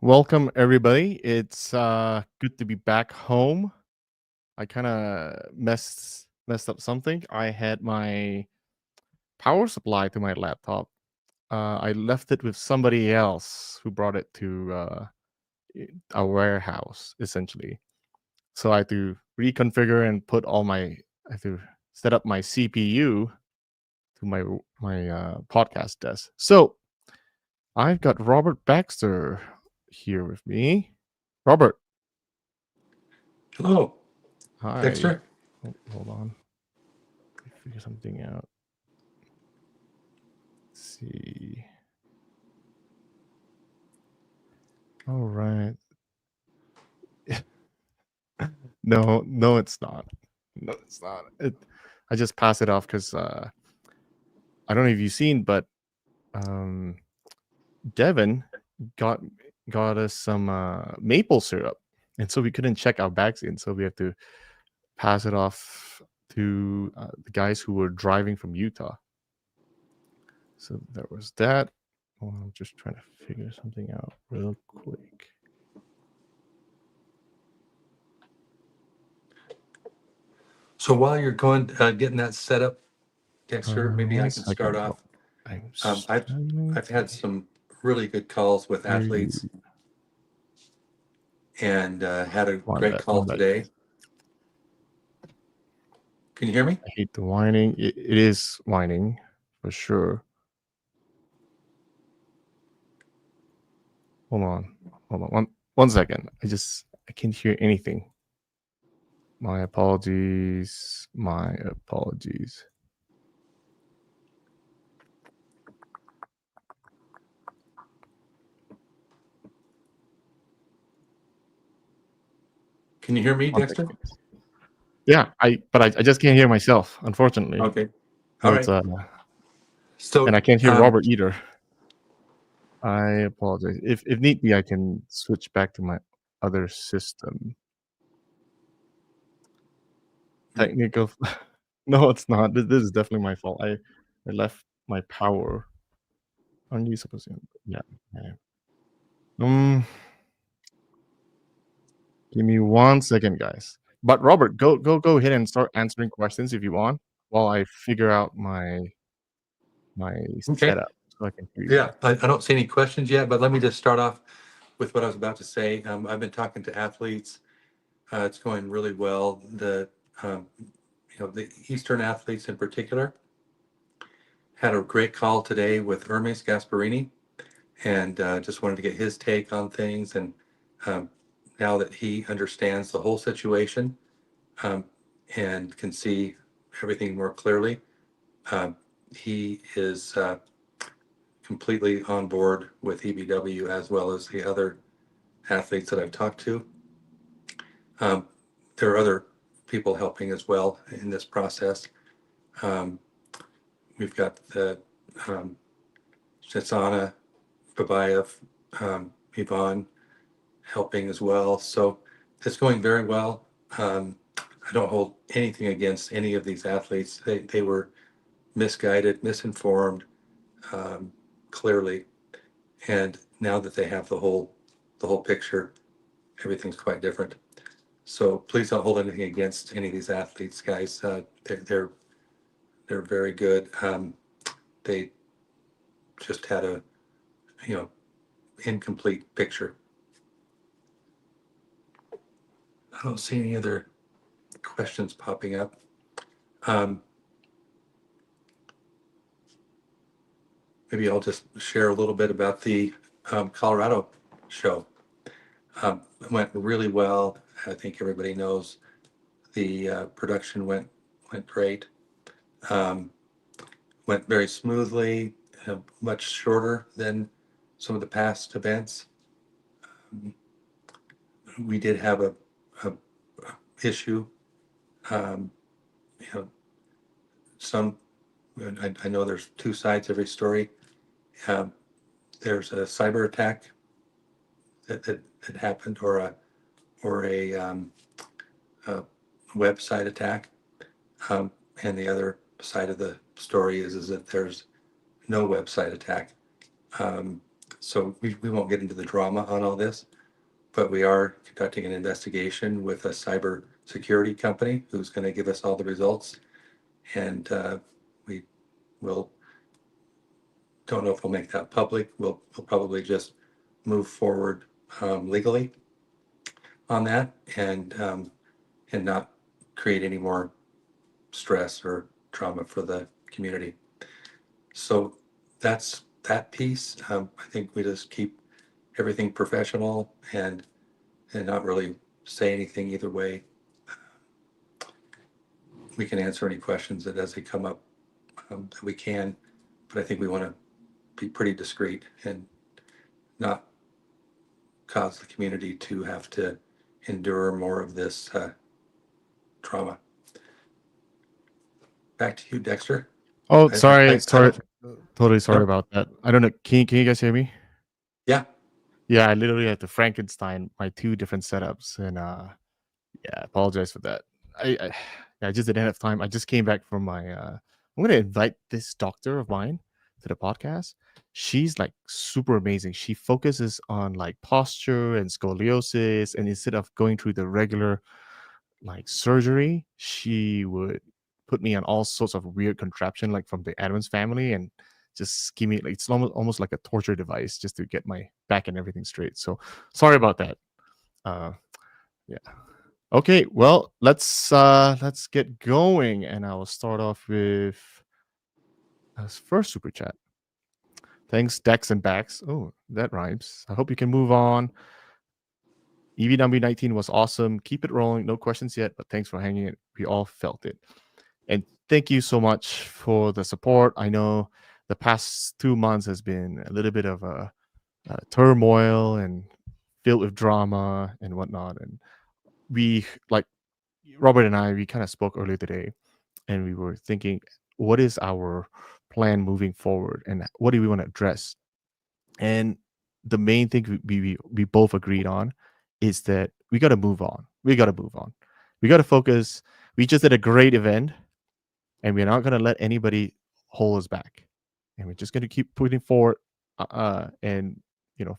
Welcome everybody. It's good to be back home. I kind of messed up something. I had my power supply to my laptop. I left it with somebody else who brought it to a warehouse essentially. So I had to reconfigure and put all my I had to set up my CPU to my podcast desk. So I've got Robert Baxter here with me. Robert, Hello, hi. Dexter. Oh, hold on. Let me figure something out. Let's see. All right. No, it's not. No, it's not. I just pass it off because I don't know if you've seen, but um, Devin got got us some maple syrup, and so we couldn't check our bags in, so we have to pass it off to the guys who were driving from Utah. So there was that. Oh, I'm just trying to figure something out real quick. So while you're going, getting that set up, Dexter, maybe I One can start second. off. I'm I've had some really good calls with hear you. athletes, and had a My great bad. call today. Can you hear me? I hate the whining. It is whining for sure. Hold on. One second. I can't hear anything. My apologies. My apologies. Can you hear me, One Dexter? second. Yeah, I just can't hear myself, unfortunately. Okay. So All it's right. So and I can't hear Robert either. I apologize. If need be, I can switch back to my other system. Technical. No, it's not. This is definitely my fault. I left my power. Aren't you supposed to? Yeah. Yeah. Give me 1 second, guys. But Robert, go ahead and start answering questions if you want, while I figure out my okay. setup so I can hear you Yeah, better. I don't see any questions yet, but let me just start off with what I was about to say. I've been talking to athletes. It's going really well. The Eastern athletes in particular. Had a great call today with Hermes Gasparini, and just wanted to get his take on things. And um, now that he understands the whole situation, um, and can see everything more clearly, um, he is completely on board with EVW as well as the other athletes that I've talked to. Um, there are other people helping as well in this process. Um, we've got the Shoshana Babayev, Yvonne helping as well. So it's going very well. I don't hold anything against any of these athletes. They were misguided, misinformed, clearly. And now that they have the whole picture, everything's quite different. So please don't hold anything against any of these athletes, guys. They're very good. They just had a you know incomplete picture. I don't see any other questions popping up. Um, Maybe I'll just share a little bit about the Colorado show. It went really well. I think everybody knows the production went great. Um, Went very smoothly, much shorter than some of the past events. We did have a issue. Um, you know, some I know there's two sides to every story. Um, there's a cyber attack that happened, or a website attack, and the other side of the story is that there's no website attack. Um, So we won't get into the drama on all this, but we are conducting an investigation with a cyber security company who's going to give us all the results. And we will, don't know if we'll make that public. We'll probably just move forward legally on that, and not create any more stress or trauma for the community. So that's that piece. I think we just keep everything professional and not really say anything either way. We can answer any questions that as they come up, that we can, but I think we want to be pretty discreet and not cause the community to have to endure more of this trauma. Back to you, Dexter. Oh, I sorry, don't. sorry, totally sorry No. about that. I don't know. Can you guys hear me? Yeah. Yeah, I literally had to Frankenstein my two different setups, and yeah, I apologize for that. I yeah, I just didn't have time. I just came back from my. I'm gonna invite this doctor of mine to the podcast. She's like super amazing. She focuses on like posture and scoliosis, and instead of going through the regular like surgery, she would put me on all sorts of weird contraption, like from the Adams family, and just give me like it's almost like a torture device just to get my back and everything straight. So sorry about that. Uh, yeah. Okay, well, let's get going, and I will start off with first super chat. Thanks, Dex and Bax. Oh, that rhymes. I hope you can move on. EVW 19 was awesome. Keep it rolling. No questions yet, but thanks for hanging it. We all felt it. And thank you so much for the support. I know the past 2 months has been a little bit of a turmoil and filled with drama and whatnot. And we, like Robert and I, we kind of spoke earlier today, and we were thinking, what is our plan moving forward, and what do we want to address? And the main thing we both agreed on is that we got to move on. We got to move on. We got to focus. We just did a great event, and we're not going to let anybody hold us back. And we're just going to keep putting forward, and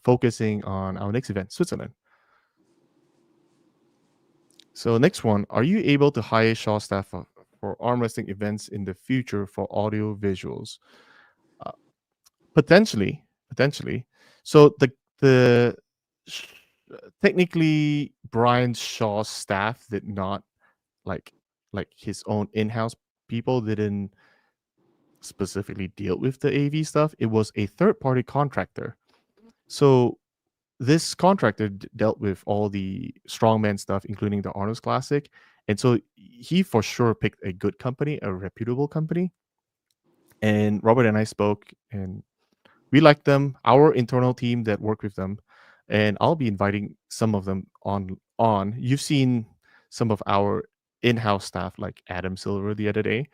focusing on our next event, Switzerland. So next one, are you able to hire Shaw staff for arm wrestling events in the future for audio visuals? Uh, potentially. So the sh- technically Brian Shaw's staff did not like his own in-house people didn't specifically deal with the AV stuff. It was a third-party contractor. So this contractor dealt with all the strongman stuff, including the Arnold's Classic. And so he for sure picked a good company, a reputable company. And Robert and I spoke, and we like them, our internal team that work with them. And I'll be inviting some of them on. You've seen some of our in-house staff like Adam Silver the other day,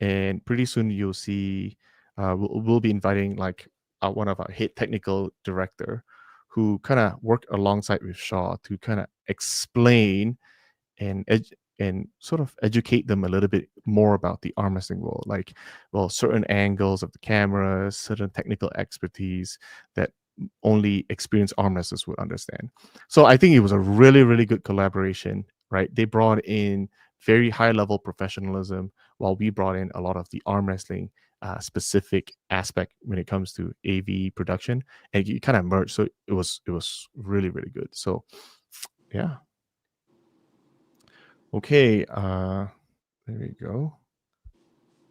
and pretty soon you'll see we'll be inviting like one of our head technical director who kind of work alongside with Shaw to kind of explain and and sort of educate them a little bit more about the arm wrestling world, like certain angles of the cameras, certain technical expertise that only experienced arm wrestlers would understand. So I think it was a really really good collaboration, right? They brought in very high level professionalism while we brought in a lot of the arm wrestling specific aspect when it comes to AV production, and you kind of merged. So it was really really good. So yeah. Okay, there we go.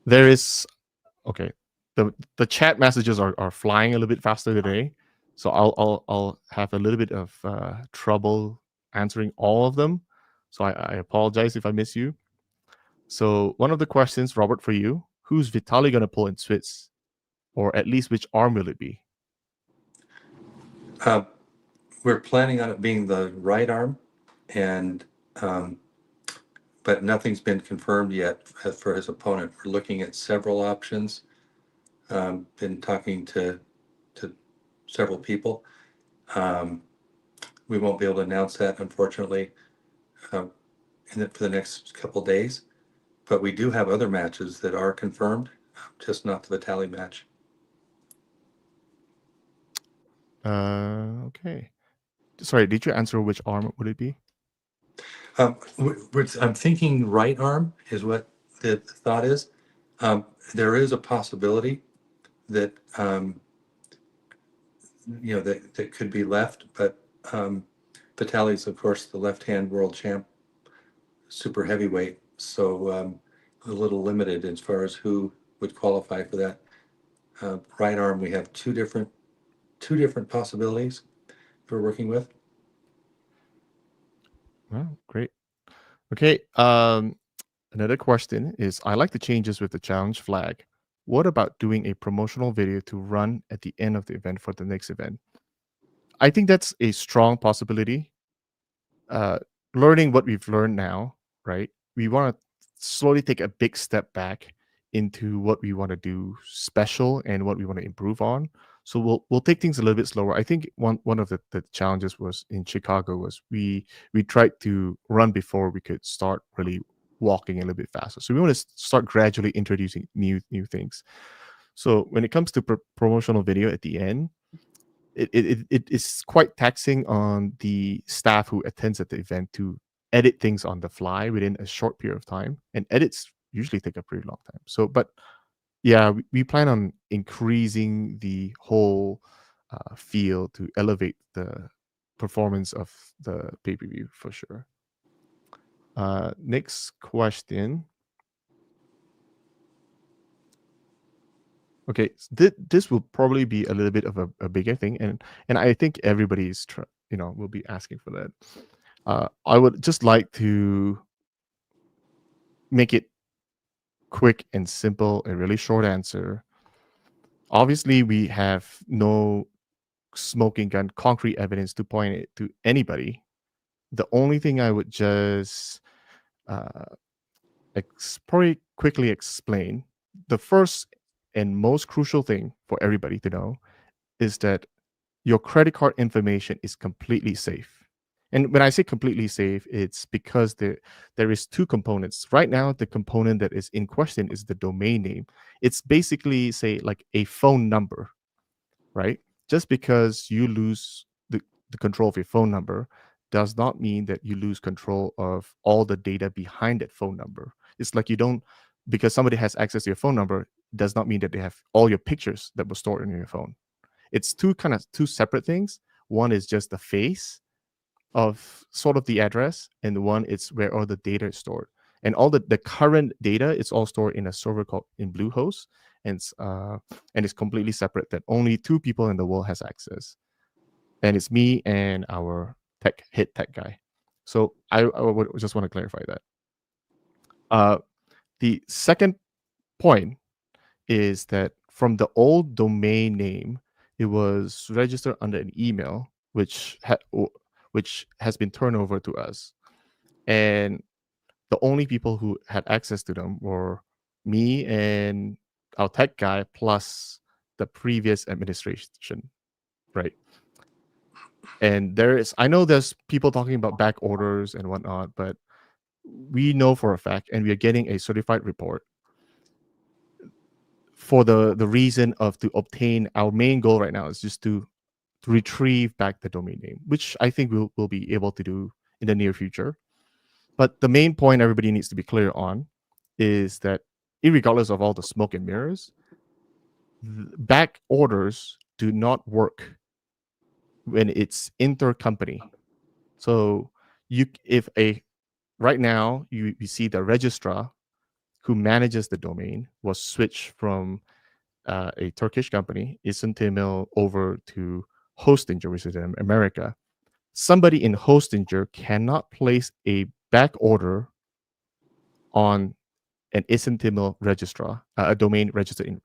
There is okay. The chat messages are flying a little bit faster today, so I'll have a little bit of trouble answering all of them. So I apologize if I miss you. So one of the questions, Robert, for you: who's Vitali gonna pull in Swiss, or at least which arm will it be? Uh, we're planning on it being the right arm, and but nothing's been confirmed yet for his opponent. We're looking at several options. Been talking to several people. Um, we won't be able to announce that, unfortunately, uh, for the next couple days. But we do have other matches that are confirmed, just not the Vitali match. Okay. Sorry, did you answer which arm would it be? I'm thinking right arm is what the thought is. There is a possibility that that could be left, but Vitali's, of course, the left-hand world champ, super heavyweight, so a little limited as far as who would qualify for that. Right arm, we have two different possibilities we're working with. Oh, great. Okay. Another question is, I like the changes with the challenge flag. What about doing a promotional video to run at the end of the event for the next event? I think that's a strong possibility. uh, Learning what we've learned now, right? We want to slowly take a big step back into what we want to do special and what we want to improve on. So we'll take things a little bit slower. I think one of the challenges was in Chicago was we tried to run before we could start really walking a little bit faster. So we want to start gradually introducing new things. So when it comes to promotional video at the end, it is quite taxing on the staff who attends at the event to edit things on the fly within a short period of time, and edits usually take a pretty long time. So, but yeah, we plan on increasing the whole feel to elevate the performance of the pay-per-view for sure. Next question. Okay, this will probably be a little bit of a bigger thing, and I think everybody's will be asking for that. I would just like to make it quick and simple, a really short answer. Obviously, we have no smoking gun, concrete evidence to point it to anybody. The only thing I would just uh, probably quickly explain, the first and most crucial thing for everybody to know is that your credit card information is completely safe. And when I say completely safe, it's because there is two components. Right now, the component that is in question is the domain name. It's basically, say, like a phone number, right? Just because you lose the control of your phone number does not mean that you lose control of all the data behind that phone number. It's like you don't, because somebody has access to your phone number, does not mean that they have all your pictures that were stored in your phone. It's two separate things. One is just the face of sort of the address, and one is where all the data is stored. And all the current data is all stored in a server called in Bluehost, and it's completely separate that only two people in the world has access. And it's me and our head tech guy. So I would just want to clarify that. The second point is that from the old domain name, it was registered under an email, which has been turned over to us, and the only people who had access to them were me and our tech guy plus the previous administration, right? And I know there's people talking about back orders and whatnot, but we know for a fact, and we are getting a certified report for the reason of to obtain our main goal right now is just to retrieve back the domain name, which I think we'll be able to do in the near future. But the main point everybody needs to be clear on is that, irregardless of all the smoke and mirrors, back orders do not work when it's intercompany. So if right now you see the registrar who manages the domain was switched from a Turkish company, Isentimil, over to Hostinger, which is in America. Somebody in Hostinger cannot place a back order on an Isentimil registrar, a domain registered in,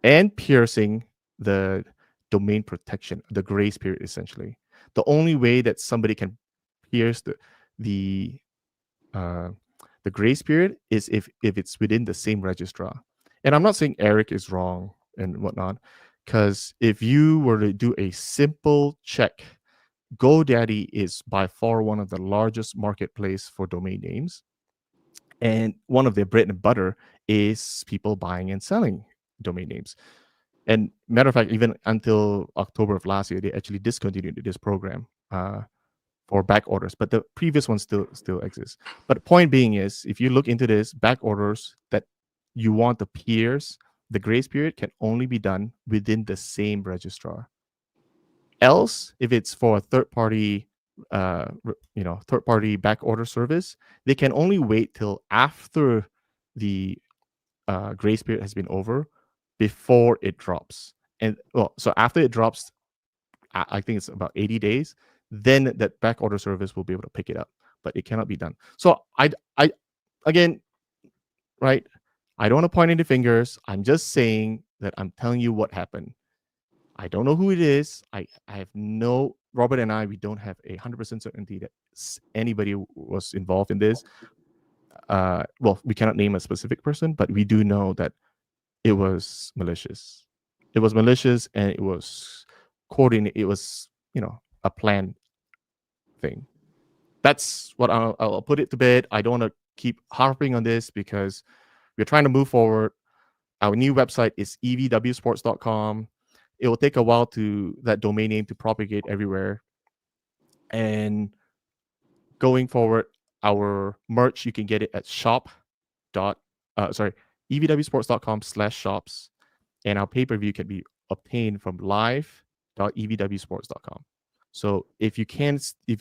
and piercing the domain protection, the grace period, essentially. The only way that somebody can pierce the uh, the grace period is if it's within the same registrar. And I'm not saying Eric is wrong and whatnot, because if you were to do a simple check, GoDaddy is by far one of the largest marketplace for domain names, and one of their bread and butter is people buying and selling domain names. And matter of fact, even until October of last year, they actually discontinued this program for back orders, but the previous one still exists. But the point being is, if you look into this, back orders that you want to pierce the grace period can only be done within the same registrar. Else, if it's for a third party, third party back order service, they can only wait till after the grace period has been over before it drops. And well, so after it drops, I think it's about 80 days, then that back order service will be able to pick it up, but it cannot be done. So I again, right? I don't want to point any fingers. I'm just saying that I'm telling you what happened. I don't know who it is. I have no, Robert and I, we don't have 100% certainty that anybody was involved in this. Well, we cannot name a specific person, but we do know that it was malicious. It was malicious, and it was coordinated. It was, a planned thing. That's what I'll put it to bed. I don't want to keep harping on this because we're trying to move forward. Our new website is evwsports.com. It will take a while to that domain name to propagate everywhere. And going forward, our merch, you can get it at evwsports.com/shops. And our pay-per-view can be obtained from live.evwsports.com. So if you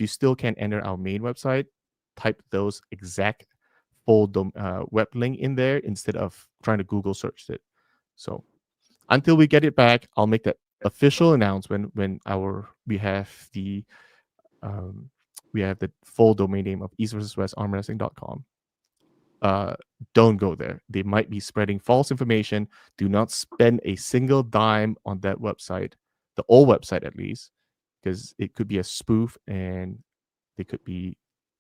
still can't enter our main website, type those exact full web link in there instead of trying to Google search it. So until we get it back, I'll make that official announcement when um, we have the full domain name of East vs West armwrestling.com. Don't go there. They might be spreading false information. Do not spend a single dime on that website, the old website at least, because it could be a spoof and they could be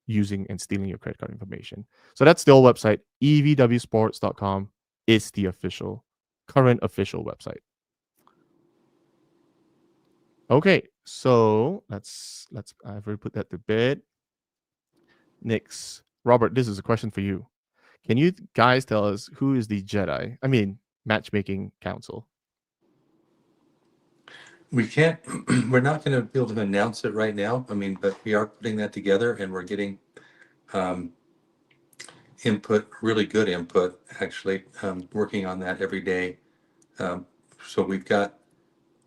using and stealing your credit card information. So that's the old website. evwsports.com is the current official website. Okay, so I've already put that to bed. Next, Robert, this is a question for you. Can you guys tell us who is the matchmaking council? We can't, we're not going to be able to announce it right now. But we are putting that together, and we're getting input, really good input, actually, working on that every day. So we've got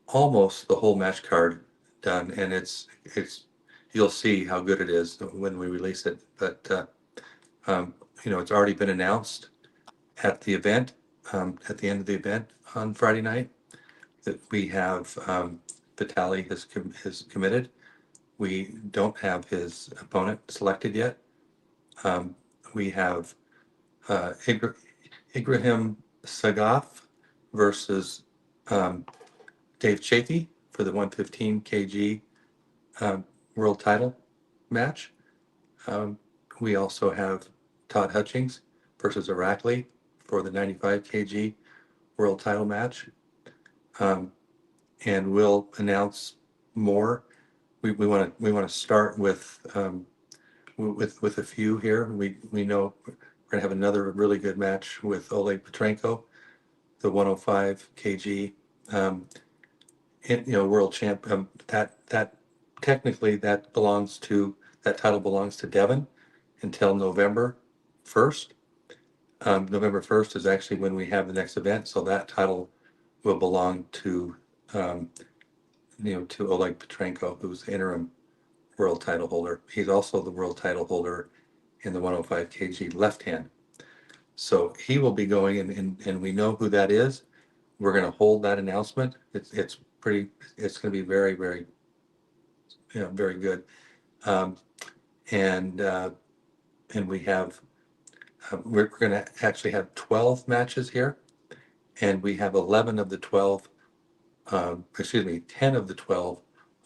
almost the whole match card done, and it's you'll see how good it is when we release it. But it's already been announced at the event, at the end of the event on Friday night, that we have Vitaly has committed. We don't have his opponent selected yet. We have Ibrahim Sagaf versus Dave Chafee for the 115 kg world title match. We also have Todd Hutchings versus Irakli for the 95 kg world title match. And we'll announce more. We want to start with a few here. We know we're going to have another really good match with Oleg Petrenko, the 105 kg world champ. That technically that title belongs to Devin until November 1st. November 1st is actually when we have the next event, so that title will belong to Oleg Petrenko, who's the interim world title holder. He's also the world title holder in the 105 kg left hand. So he will be going, and we know who that is. We're going to hold that announcement. It's going to be very, very, very good. And we have, we're going to actually have 12 matches here, and we have 10 of the 12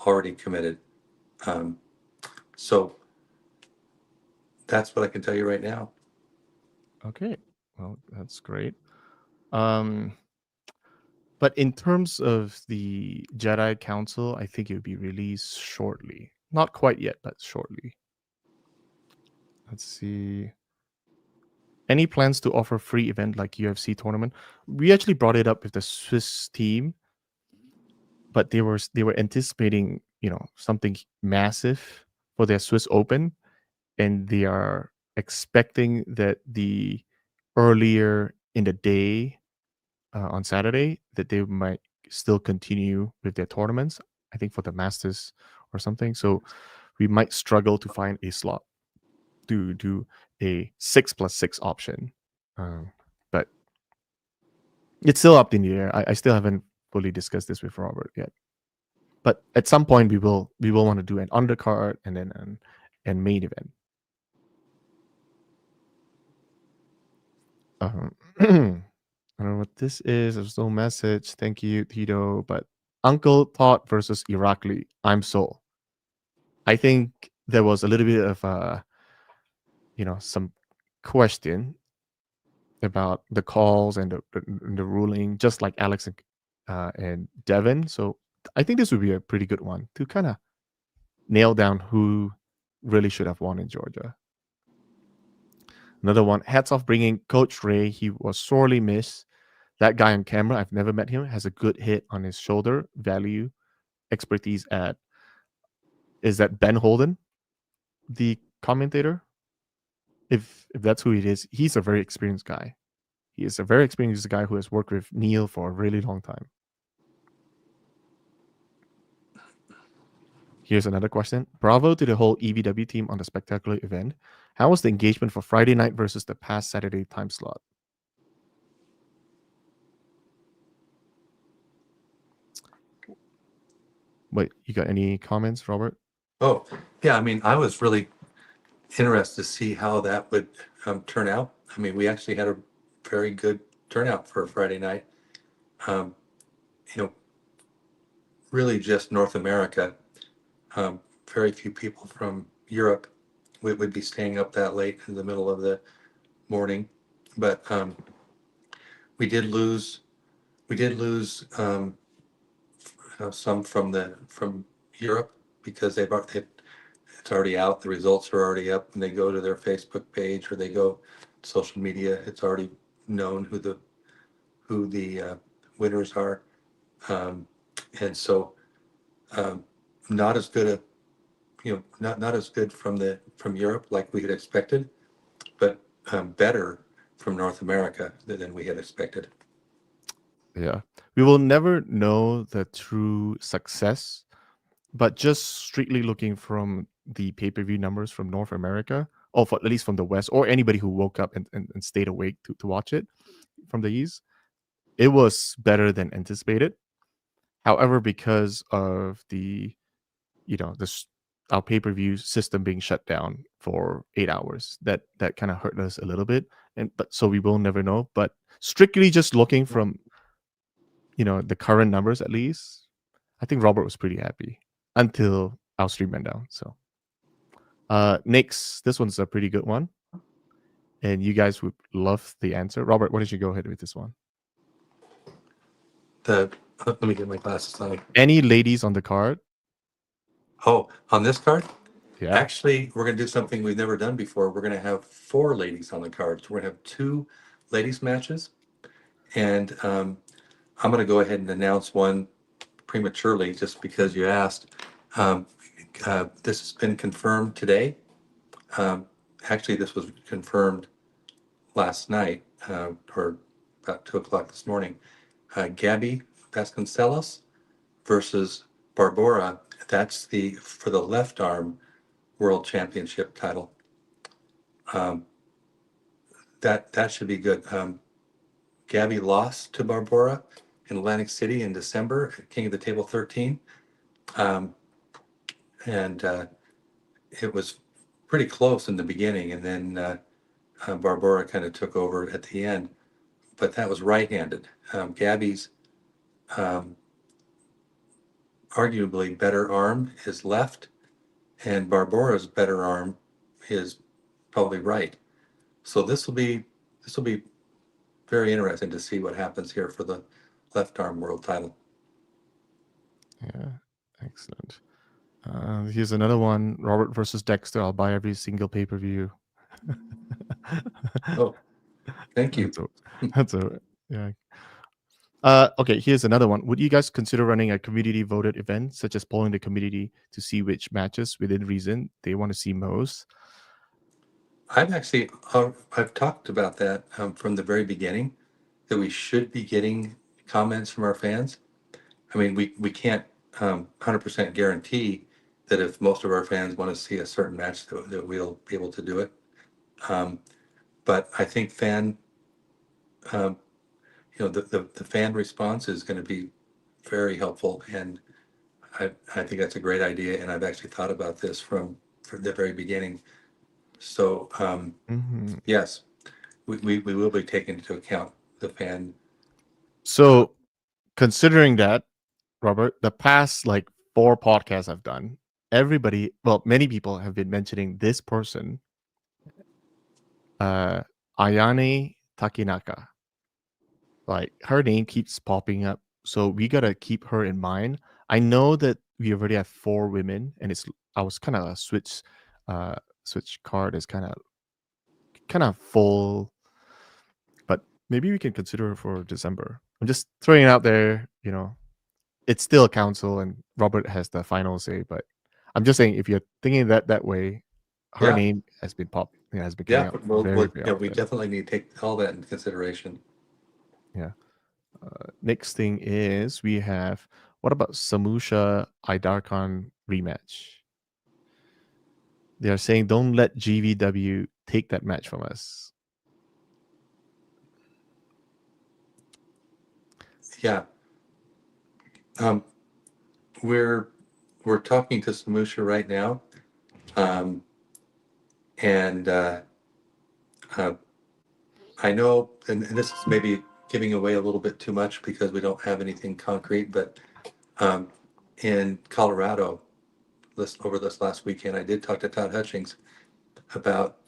already committed. So that's what I can tell you right now. Okay, well, that's great. But in terms of the Jedi Council, I think it will be released shortly. Not quite yet, but shortly. Let's see. Any plans to offer free event like UFC tournament? We actually brought it up with the Swiss team. but they were anticipating something massive for their Swiss Open, and they are expecting that the earlier in the day on Saturday that they might still continue with their tournaments. I think for the Masters or something. So we might struggle to find a slot to do a 6+6 option. But it's still up in the air. I still haven't fully discussed this with Robert yet. But at some point we will want to do an undercard and then an main event. I don't know what this is. There's no message. Thank you, Tito. But Uncle Todd versus Irakli. I'm Soul. I think there was a little bit of some question about the calls and the ruling, just like Alex and Devin. So I think this would be a pretty good one to kind of nail down who really should have won in Georgia. Another one, hats off bringing Coach Ray. He was sorely missed. That guy on camera, I've never met him, has a good hit on his shoulder. Value, expertise at, is that Ben Holden, the commentator? If that's who it is, he's a very experienced guy. He is a very experienced guy who has worked with Neil for a really long time. Here's another question. Bravo to the whole EVW team on the spectacular event. How was the engagement for Friday night versus the past Saturday time slot? Wait, you got any comments, Robert? Oh, yeah. I mean, I was really interested to see how that would turn out. I mean, we actually had a very good turnout for a Friday night. You know, really just North America. Very few people from Europe would be staying up that late in the middle of the morning. But we did lose some from Europe because it's already out. The results are already up, and they go to their Facebook page or they go to social media. It's already known who the winners are, and so not as good not as good from Europe like we had expected, but better from North America than we had expected. Yeah. We will never know the true success, but just strictly looking from the pay-per-view numbers from North America, or at least from the West, or anybody who woke up and stayed awake to watch it from the East, it was better than anticipated. However, because of our pay-per-view system being shut down for 8 hours, that kind of hurt us a little bit. But so we will never know. But strictly just looking from the current numbers, at least, I think Robert was pretty happy until our stream went down. So next, this one's a pretty good one, and you guys would love the answer. Robert, why don't you go ahead with this one? Let me get my glasses on. Any ladies on the card? Oh, on this card? Yeah. Actually, we're going to do something we've never done before. We're going to have 4 ladies on the cards. We're going to have 2 ladies matches, and I'm going to go ahead and announce one prematurely just because you asked. This has been confirmed today. Actually, this was confirmed last night or about 2:00 this morning. Gabby Vasconcelos versus Barbora. That's for the left arm world championship title. That should be good. Gabby lost to Barbora in Atlantic City in December at King of the Table 13. And it was pretty close in the beginning, and then Barbora kind of took over at the end. But that was right-handed. Gabby's arguably better arm is left, and Barbora's better arm is probably right. So this will be very interesting to see what happens here for the left arm world title. Yeah, excellent. Here's another one: Robert versus Dexter. I'll buy every single pay-per-view. Oh, thank you. That's a yeah. Okay, here's another one. Would you guys consider running a community voted event, such as polling the community to see which matches within reason they want to see most? I've actually, I've talked about that from the very beginning, that we should be getting comments from our fans. I mean, we can't 100% guarantee that if most of our fans want to see a certain match that we'll be able to do it. Um, but I think um, the fan response is going to be very helpful, and I think that's a great idea. And I've actually thought about this from the very beginning. So Mhm. yes, we will be taking into account the fan. So, considering that, Robert, the past like 4 podcasts I've done, everybody, well, many people have been mentioning this person, uh, Ayane Takinaka. Like her name keeps popping up, so we gotta keep her in mind. I know that we already have 4 women, and it's I was kind of uh, switch card is kind of full, but maybe we can consider her for December. I'm just throwing it out there. It's still a council, and Robert has the final say. But I'm just saying, if you're thinking that way, her Yeah, name has been coming yeah. up very We'll very we often. definitely need to take all that into consideration. Yeah. Next thing is we have what about Samusha Aidarkhan rematch? They are saying don't let GVW take that match from us. Yeah, um, we're we're talking to Samusha right now, um, and uh, I know, and this is maybe giving away a little bit too much because we don't have anything concrete, but um, in Colorado, over this last weekend, I did talk to Todd Hutchings about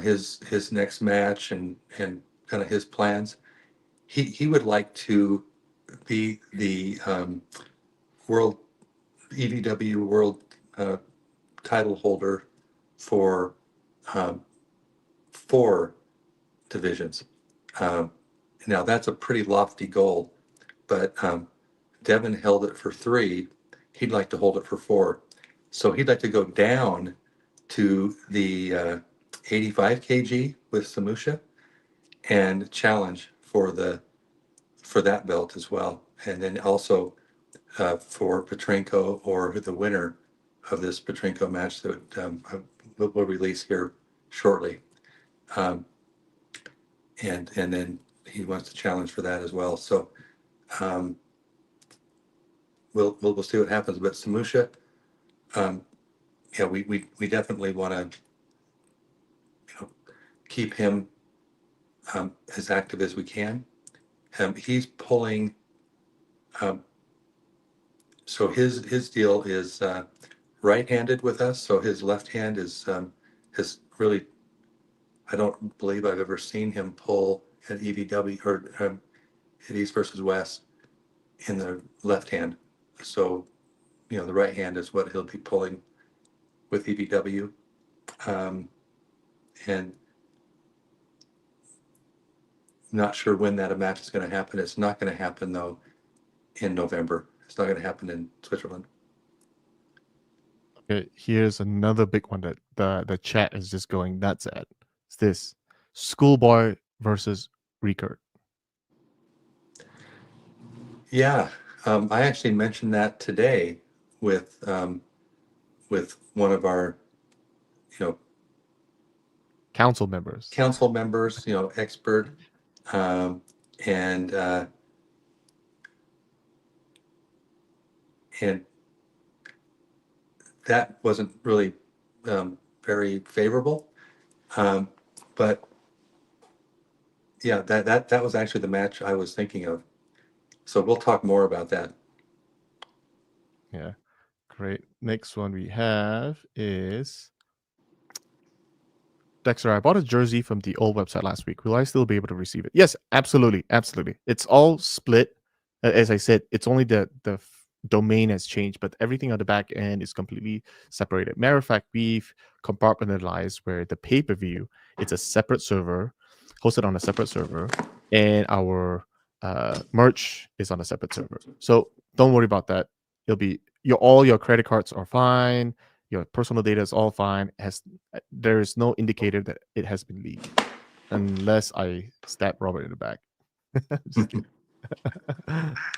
his next match and kind of his plans. He would like to be the world EVW world uh, title holder for um, 4 divisions. Um, Now that's a pretty lofty goal, but Devin held it for 3. He'd like to hold it for 4. So he'd like to go down to the 85 kg with Samusha and challenge for that belt as well. And then also for Petrenko or the winner of this Petrenko match that we'll release here shortly. Um, and then he wants to challenge for that as well. So um, we'll see what happens. But Samusha, um, yeah, we definitely want to keep him as active as we can. He's pulling. Um, so his deal is right-handed with us. So his left hand is really. I don't believe I've ever seen him pull at EVW or at East versus West in the left hand. So the right hand is what he'll be pulling with EVW. Um, and not sure when that match is going to happen. It's not going to happen though in November. It's not going to happen in Switzerland. Okay, here's another big one that the chat is just going nuts at. It's this Schoolboy versus Rickard. Yeah, I actually mentioned that today with one of our you know Council members. council members, expert, um, and and that wasn't really very favorable. Um, but yeah, that was actually the match I was thinking of. So we'll talk more about that. Yeah, great. Next one we have is Dexter. I bought a jersey from the old website last week. Will I still be able to receive it? Yes, absolutely, absolutely. It's all split. As I said, it's only the domain has changed, but everything on the back end is completely separated. Matter of fact, we've compartmentalized where the pay-per-view, it's a separate server, hosted on a separate server, and our merch is on a separate server. So don't worry about that. It'll be all your credit cards are fine. Your personal data is all fine. There is no indicator that it has been leaked, unless I stab Robert in the back. Just kidding.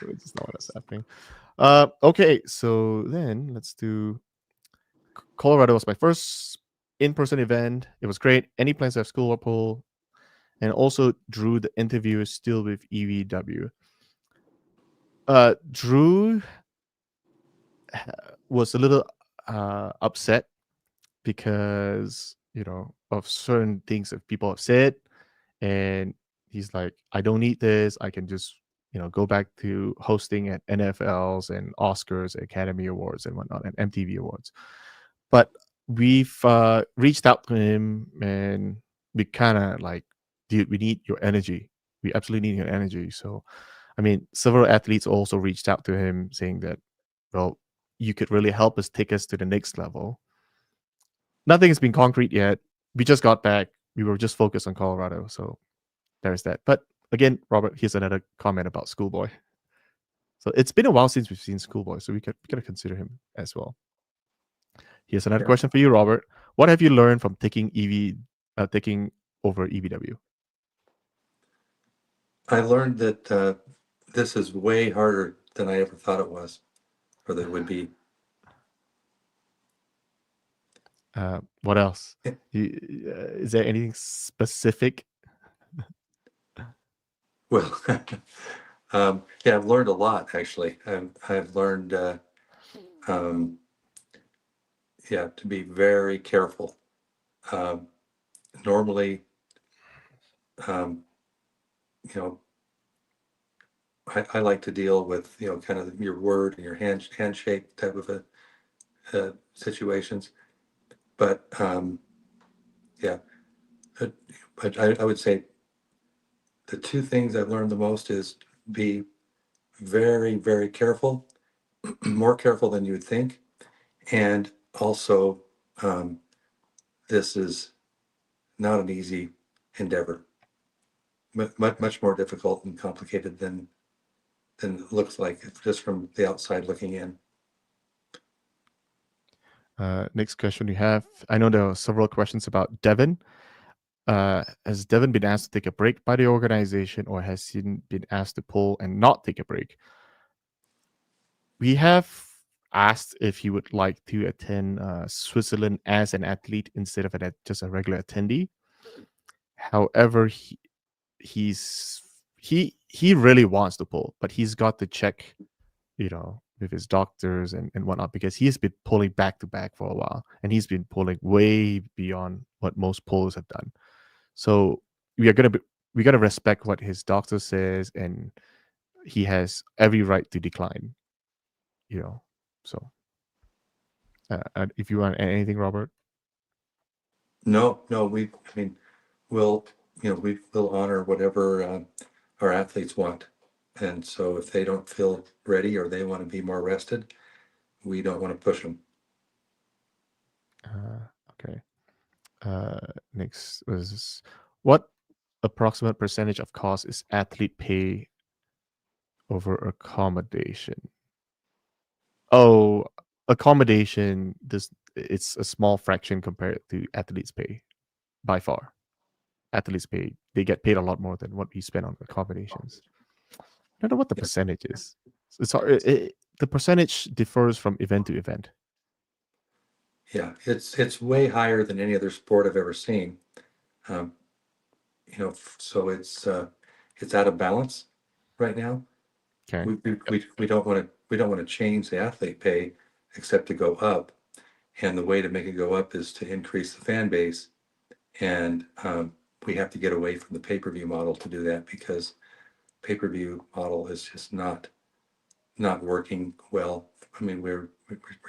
Which is not what's happening. Okay, so then let's do. Colorado was my first in-person event. It was great. Any plans to have school or pool? And also, Drew, the interview is still with EVW. Drew was a little upset because of certain things that people have said, and he's like, I don't need this. I can just go back to hosting at NFLs and Oscars, Academy Awards, and whatnot, and MTV Awards. But we've reached out to him, and we kind of like, dude, we need your energy. We absolutely need your energy. So, I mean, several athletes also reached out to him saying that, well, you could really help us take us to the next level. Nothing has been concrete yet. We just got back. We were just focused on Colorado. So there's that. But again, Robert, here's another comment about Schoolboy. So it's been a while since we've seen Schoolboy, so we gotta consider him as well. Here's another question for you, Robert. What have you learned from taking over EVW? I learned that this is way harder than I ever thought it was, or that it would be. What else? Is there anything specific? Well, yeah, I've learned a lot, actually. I've learned, yeah, to be very careful. Normally, you know, I like to deal with, kind of your word and your handshake type of situations. But yeah, but I would say the two things I've learned the most is be very, very careful, more careful than you would think. And also, this is not an easy endeavor, much more difficult and complicated than it looks like just from the outside looking in. Next question we have. I know there are several questions about Devin. Has Devin been asked to take a break by the organization, or has he been asked to pull and not take a break? We have asked if he would like to attend Switzerland as an athlete instead of just a regular attendee. However, he really wants to pull, but he's got to check, with his doctors and whatnot, because he's been pulling back to back for a while, and he's been pulling way beyond what most pullers have done. So we gotta respect what his doctor says, and he has every right to decline. So if you want anything, Robert. No, I mean, we'll honor whatever our athletes want. And so if they don't feel ready or they want to be more rested, we don't want to push them. Okay. Next was, what approximate percentage of cost is athlete pay over accommodation? Oh, accommodation, it's a small fraction compared to athletes pay, by far. Athletes pay, they get paid a lot more than what we spend on accommodations. I don't know what the percentage is. It's hard. The percentage differs from event to event. Yeah, it's way higher than any other sport I've ever seen. So it's out of balance right now. Okay. We don't want to change the athlete pay except to go up, and the way to make it go up is to increase the fan base, and we have to get away from the pay-per-view model to do that, because pay-per-view model is just not working well. I mean, we're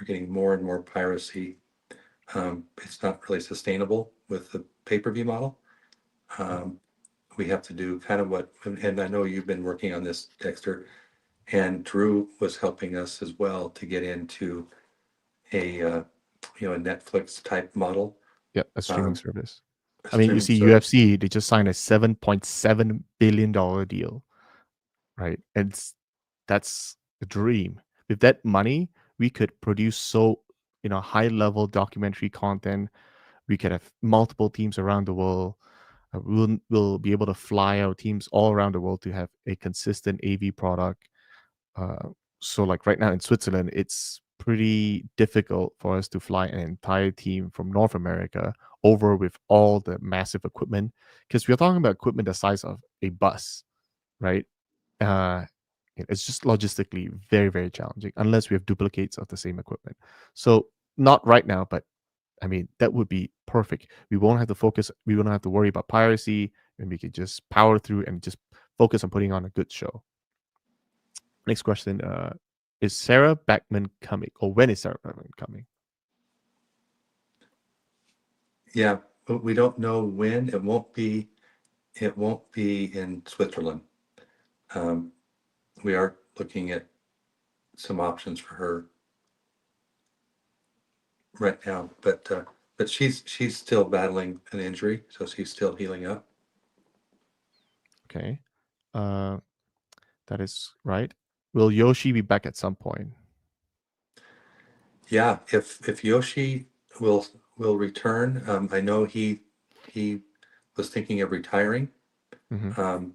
getting more and more piracy. It's not really sustainable with the pay-per-view model. We have to do kind of what, and I know you've been working on this, Dexter, and Drew was helping us as well to get into a Netflix type model. Yeah, a streaming service. A I mean, you streaming see service. UFC, they just signed a $7.7 billion deal. right? And that's the dream. With that money, we could produce high level documentary content. We could have multiple teams around the world. We'll be able to fly our teams all around the world to have a consistent AV product. Uh, so, like right now in Switzerland, it's pretty difficult for us to fly an entire team from North America over with all the massive equipment because we're talking about equipment the size of a bus, right? Uh, it's just logistically very, very challenging unless we have duplicates of the same equipment. So, not right now, but I mean, that would be perfect. We won't have to focus, we won't have to worry about piracy, and we can just power through and just focus on putting on a good show. Next question. Is Sarah Backman coming? Or when is Sarah Backman coming? Yeah, but we don't know when. It won't be in Switzerland. We are looking at some options for her right now, but she's still battling an injury, so she's still healing up. Okay. That is right. Will Yoshi be back at some point? Yeah, if Yoshi will return, I know he was thinking of retiring, Hmm.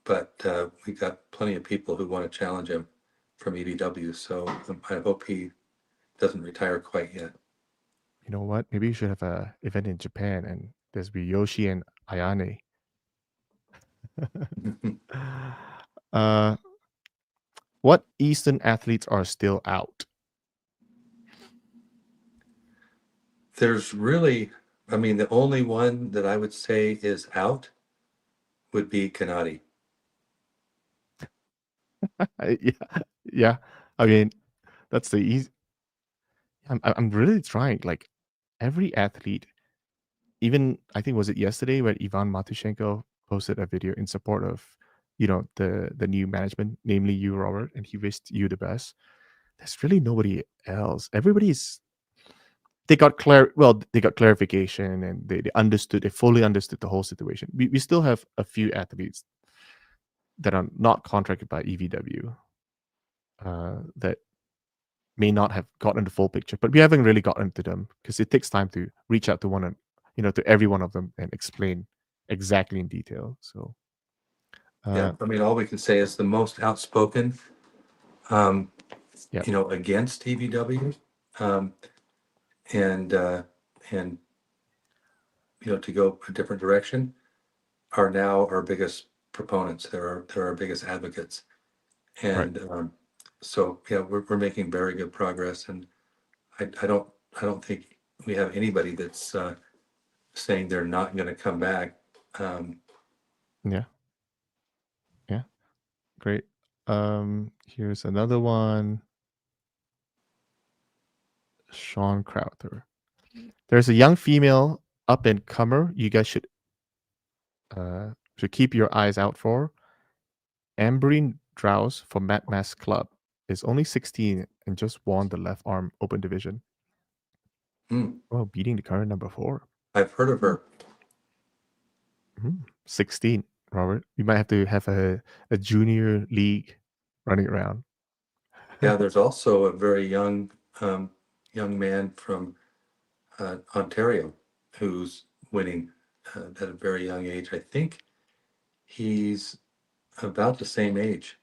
but we got plenty of people who want to challenge him from EVW, so I hope he doesn't retire quite yet. You know what? Maybe you should have a event in Japan and there's be Yoshi and Ayane. uh, what Eastern athletes are still out? There's really, I mean, the only one that I would say is out would be Kanadi. Yeah, yeah. I mean, that's the easy. I'm really trying. Like every athlete, even I think was it yesterday where Ivan Matushenko posted a video in support of the new management, namely you, Robert, and he wished you the best. There's really nobody else. Everybody's they got clarification and they fully understood the whole situation. We still have a few athletes that are not contracted by EVW that may not have gotten the full picture, but we haven't really gotten to them because it takes time to reach out to to every one of them and explain exactly in detail. So, Yeah, I mean, all we can say is the most outspoken, um, yeah, against EVW, um, and and to go a different direction are now our biggest proponents. They're our biggest advocates, right, and so yeah, we're making very good progress. And I don't think we have anybody that's saying they're not going to come back. Um, yeah, yeah, great. Here's another one. Sean Crowther. There's a young female up and comer you guys should keep your eyes out for. Amberine Drowse from Mad Mass Club is only 16 and just won the left arm open division. hmm, Oh, beating the current number 4. I've heard of her. 16, Robert. You might have to have a junior league running around. Yeah, there's also a very young man from Ontario who's winning at a very young age. I think he's about the same age.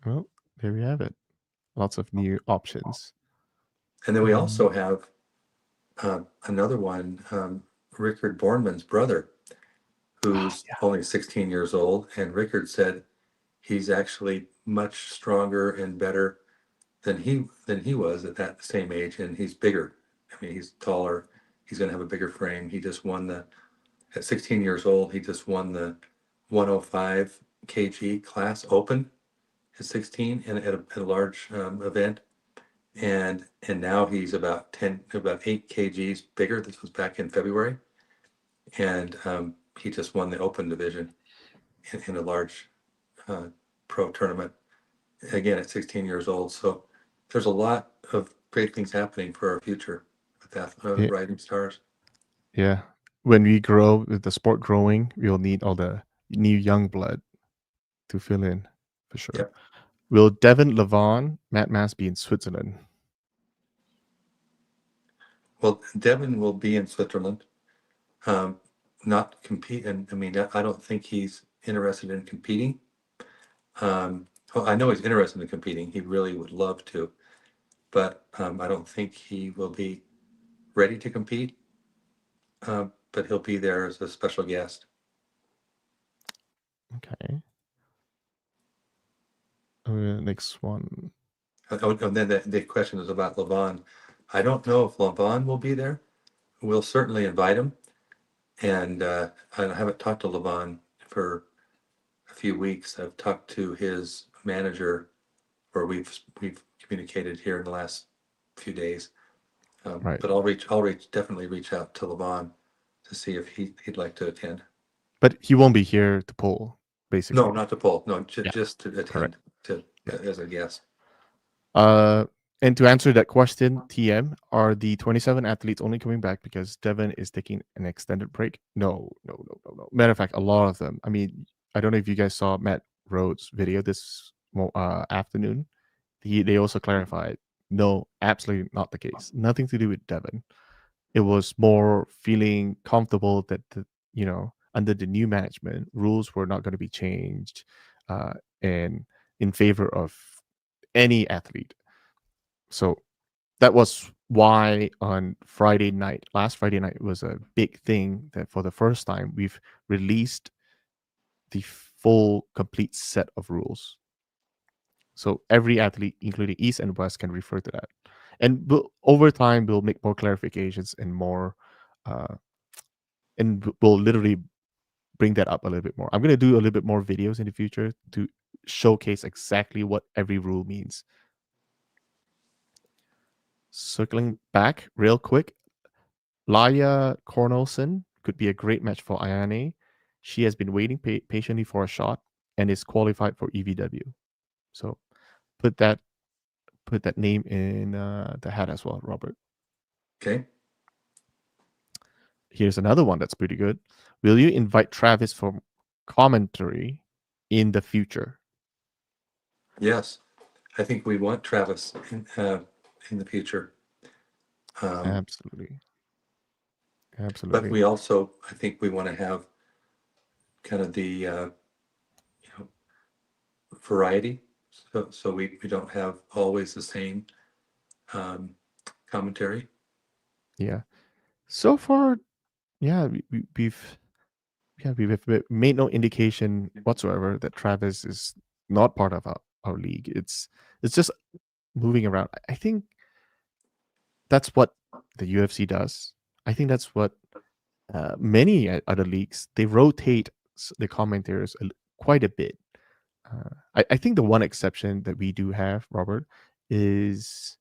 Well, there we have it. Lots of new options. And then we Um, also have another one, Rickard Bornman's brother, who's yeah, only 16 years old. And Rickard said he's actually much stronger and better than he was at that same age, and he's bigger. I mean, he's taller. He's going to have a bigger frame. He just won at 16 years old. He just won the 105 kg class open at 16 and at a large event, and now he's about 8 kgs bigger. This was back in February, and he just won the open division in a large uh, pro tournament again at 16 years old. So there's a lot of great things happening for our future with yeah, rising stars. yeah. When we grow with the sport growing, we'll need all the new young blood. to fill in for sure. Yep. Will Devin, Levon, Matt Mass be in Switzerland? Well, Devin will be in Switzerland, not compete. And I mean, I don't think he's interested in competing. Well, I know he's interested in competing. He really would love to, but I don't think he will be ready to compete. But he'll be there as a special guest. Okay. Next one. And then the question is about Levon. I don't know if Levon will be there. We'll certainly invite him. And I haven't talked to Levon for a few weeks. I've talked to his manager, or we've communicated here in the last few days. Right. But I'll definitely reach out to Levon to see if he'd like to attend. But he won't be here to poll, basically. No, not to poll. No, Yeah, just to attend Yeah. as a guest. And to answer that question, TM, are the 27 athletes only coming back because Devin is taking an extended break? No. Matter of fact, a lot of them. I mean, I don't know if you guys saw Matt Rhodes' video this afternoon. They also clarified, no, absolutely not the case. Nothing to do with Devin. It was more feeling comfortable that under the new management, rules were not going to be changed, and in favor of any athlete. So that was why on last Friday night was a big thing that for the first time we've released the full complete set of rules. So every athlete, including East and West, can refer to that. And over time, we'll make more clarifications and more, and we'll literally bring that up a little bit more. I'm going to do a little bit more videos in the future to showcase exactly what every rule means. Circling back real quick, Laia Cornelson could be a great match for Ayane. She has been waiting patiently for a shot and is qualified for EVW. So put that name in the hat as well, Robert. Okay. Here's another one that's pretty good. Will you invite Travis for commentary in the future? Yes, I think we want Travis in the future. Absolutely. But we also, I think we want to have kind of the variety, so we don't have always the same commentary. Yeah. So far, yeah, we've made no indication whatsoever that Travis is not part of our league. It's just moving around. I think that's what the UFC does. I think that's what many other leagues, they rotate the commentators quite a bit. I think the one exception that we do have, Robert, is,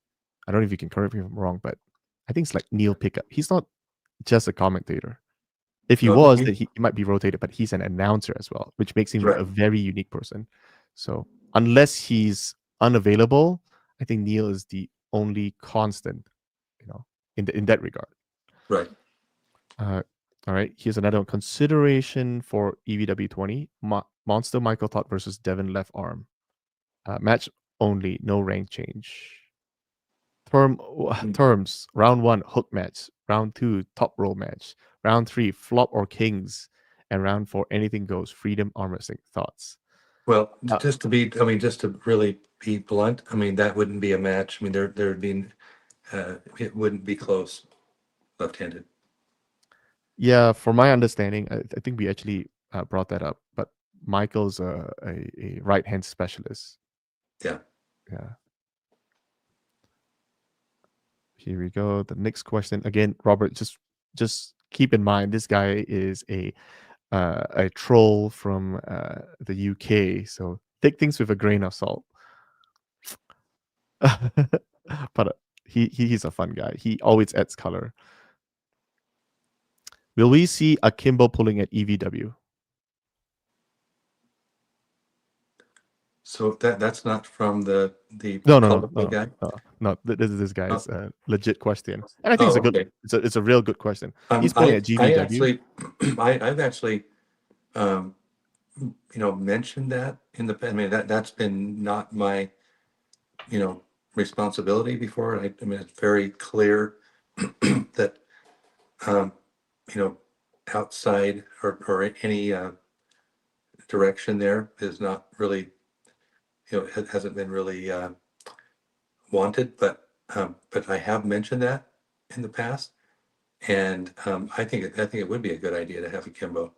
I don't know if you can correct me if I'm wrong, but I think it's like Neil Pickup. He's not just a commentator. If he No, was, then he might be rotated, but he's an announcer as well, which makes him right. a very unique person. So unless he's unavailable, I think Neil is the only constant, in that regard. Right. All right. Here's another one. Consideration for EVW 20. Monster Michael Todd versus Devin left arm. Match only, no rank change. Terms. Round 1, hook match. Round 2, top roll match. Round 3, flop or kings. And round 4, anything goes. Freedom arm wrestling. Thoughts? Well, just to really be blunt, I mean, that wouldn't be a match. I mean, there'd be, it wouldn't be close left-handed. Yeah, from my understanding, I think we actually brought that up, but Michael's a right hand specialist. Yeah. Yeah. Here we go. The next question again, Robert. Just keep in mind this guy is a troll from the UK, so take things with a grain of salt. But he's a fun guy. He always adds color. Will we see Akimbo pulling at EVW? So that's not from the No. guy. No. This guy's legit question, and I think Okay. it's a real good question. He's pulling at GVW. I've actually mentioned that in the, I mean, that's been not my, you know, responsibility before. I mean, it's very clear that, um, you know, outside or any direction there is not really, it hasn't been really wanted, but I have mentioned that in the past, and I think it would be a good idea to have a Kimbo.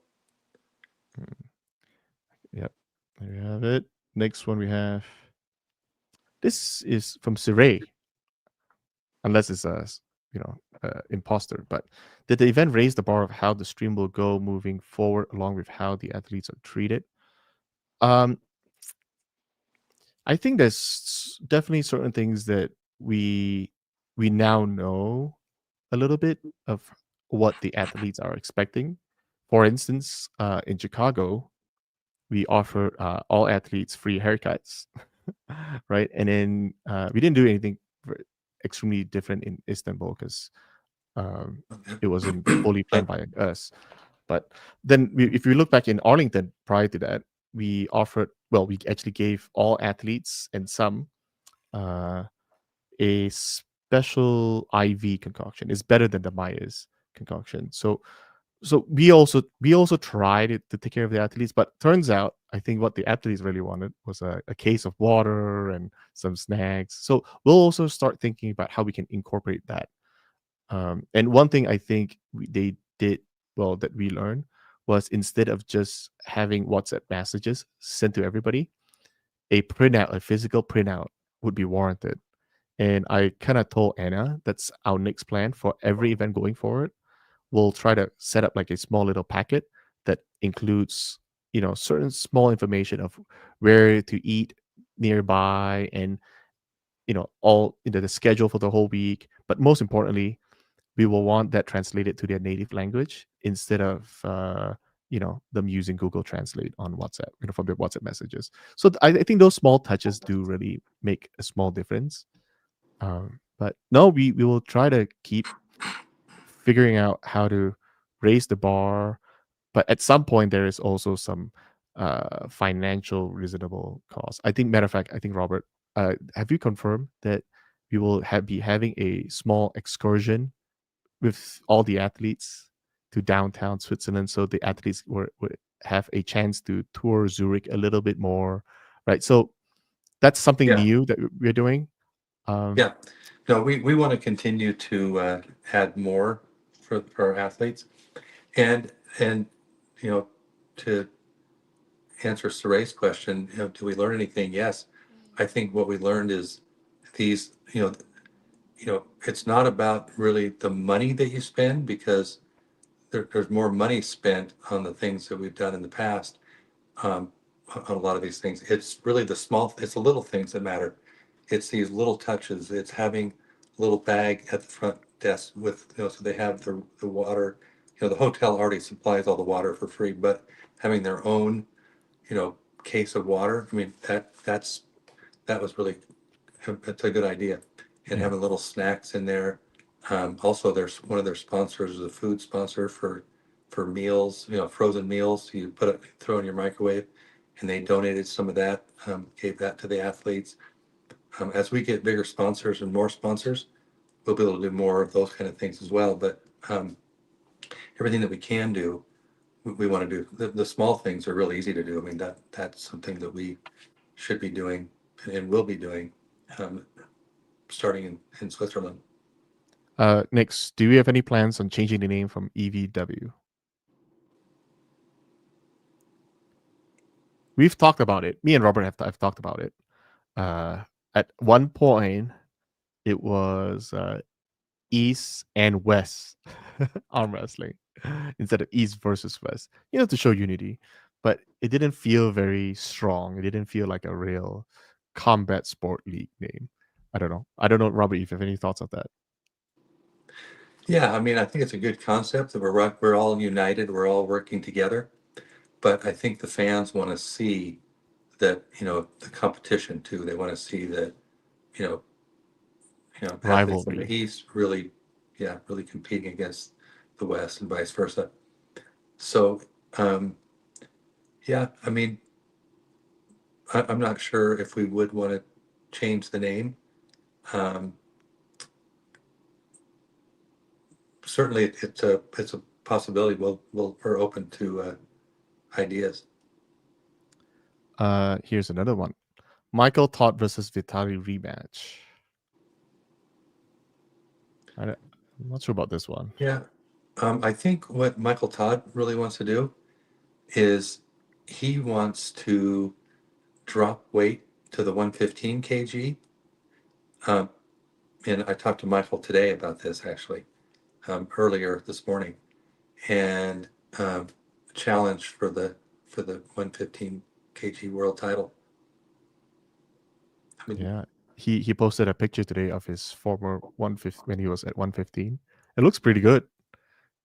Mm, yep. There we have it. Next one we have. This is from Siray, unless it's imposter. But did the event raise the bar of how the stream will go moving forward, along with how the athletes are treated? Um, I think there's definitely certain things that we we now know a little bit of what the athletes are expecting. For instance, in Chicago, we offer all athletes free haircuts, right? And then we didn't do anything extremely different in Istanbul because um, it wasn't fully planned But by us. But then, if you look back in Arlington prior to that, we offered, well, we actually gave all athletes and some uh, a special IV concoction. It's better than the Maya's concoction. So we also tried it to take care of the athletes, but turns out I think what the athletes really wanted was a case of water and some snacks. So we'll also start thinking about how we can incorporate that. And one thing I think they did well that we learned was instead of just having WhatsApp messages sent to everybody, a printout, a physical printout would be warranted. And I kind of told Anna that's our next plan for every event going forward. We'll try to set up like a small little packet that includes, certain small information of where to eat nearby and, all the schedule for the whole week. But most importantly, we will want that translated to their native language instead of them using Google Translate on WhatsApp, for their WhatsApp messages. So I think those small touches do really make a small difference. But no, we will try to keep figuring out how to raise the bar, but at some point there is also some financial reasonable cost. I think, matter of fact, I think Robert, have you confirmed that we will be having a small excursion with all the athletes to downtown Switzerland, so the athletes would have a chance to tour Zurich a little bit more, right? So that's something yeah, new that we're doing. Um, yeah, no, we want to continue to add more for our athletes, and you know, to answer Saray's question, do we learn anything? Yes, I think what we learned is these, it's not about really the money that you spend, because there's more money spent on the things that we've done in the past, um, on a lot of these things. It's really it's the little things that matter. It's these little touches. It's having a little bag at the front desk with, so they have the water. The hotel already supplies all the water for free, but having their own, you know, case of water. I mean, that was really, it's a good idea. And yeah. having little snacks in there. Also, there's one of their sponsors is a food sponsor for meals, frozen meals. You throw in your microwave, and they donated some of that, gave that to the athletes. As we get bigger sponsors and more sponsors, we'll be able to do more of those kind of things as well. But everything that we can do, we want to do. The small things are really easy to do. I mean, that's something that we should be doing and will be doing, um, starting in Switzerland. Next, do we have any plans on changing the name from EVW? We've talked about it. Me and Robert have talked about it. Uh, at one point, it was East and West arm wrestling instead of East versus West, to show unity. But it didn't feel very strong. It didn't feel like a real combat sport league name. I don't know. I don't know, Robert, if you have any thoughts on that. Yeah, I mean, I think it's a good concept that we're all united, we're all working together. But I think the fans want to see that, the competition too. They want to see that, you know, athletes from the Rivalry. East really, yeah, really competing against the West and vice versa. So, um, Yeah, I mean, I'm not sure if we would want to change the name. Um, Certainly, it's a possibility. We're open to ideas. Here's another one. Michael Todd versus Vitali rematch. I'm not sure about this one. Yeah, I think what Michael Todd really wants to do is he wants to drop weight to the 115 kg. Um, and I talked to Michael today about this actually, earlier this morning, and um, challenge for the 115 kg world title. I mean, Yeah. He posted a picture today of his former 150 when he was at 115. It looks pretty good.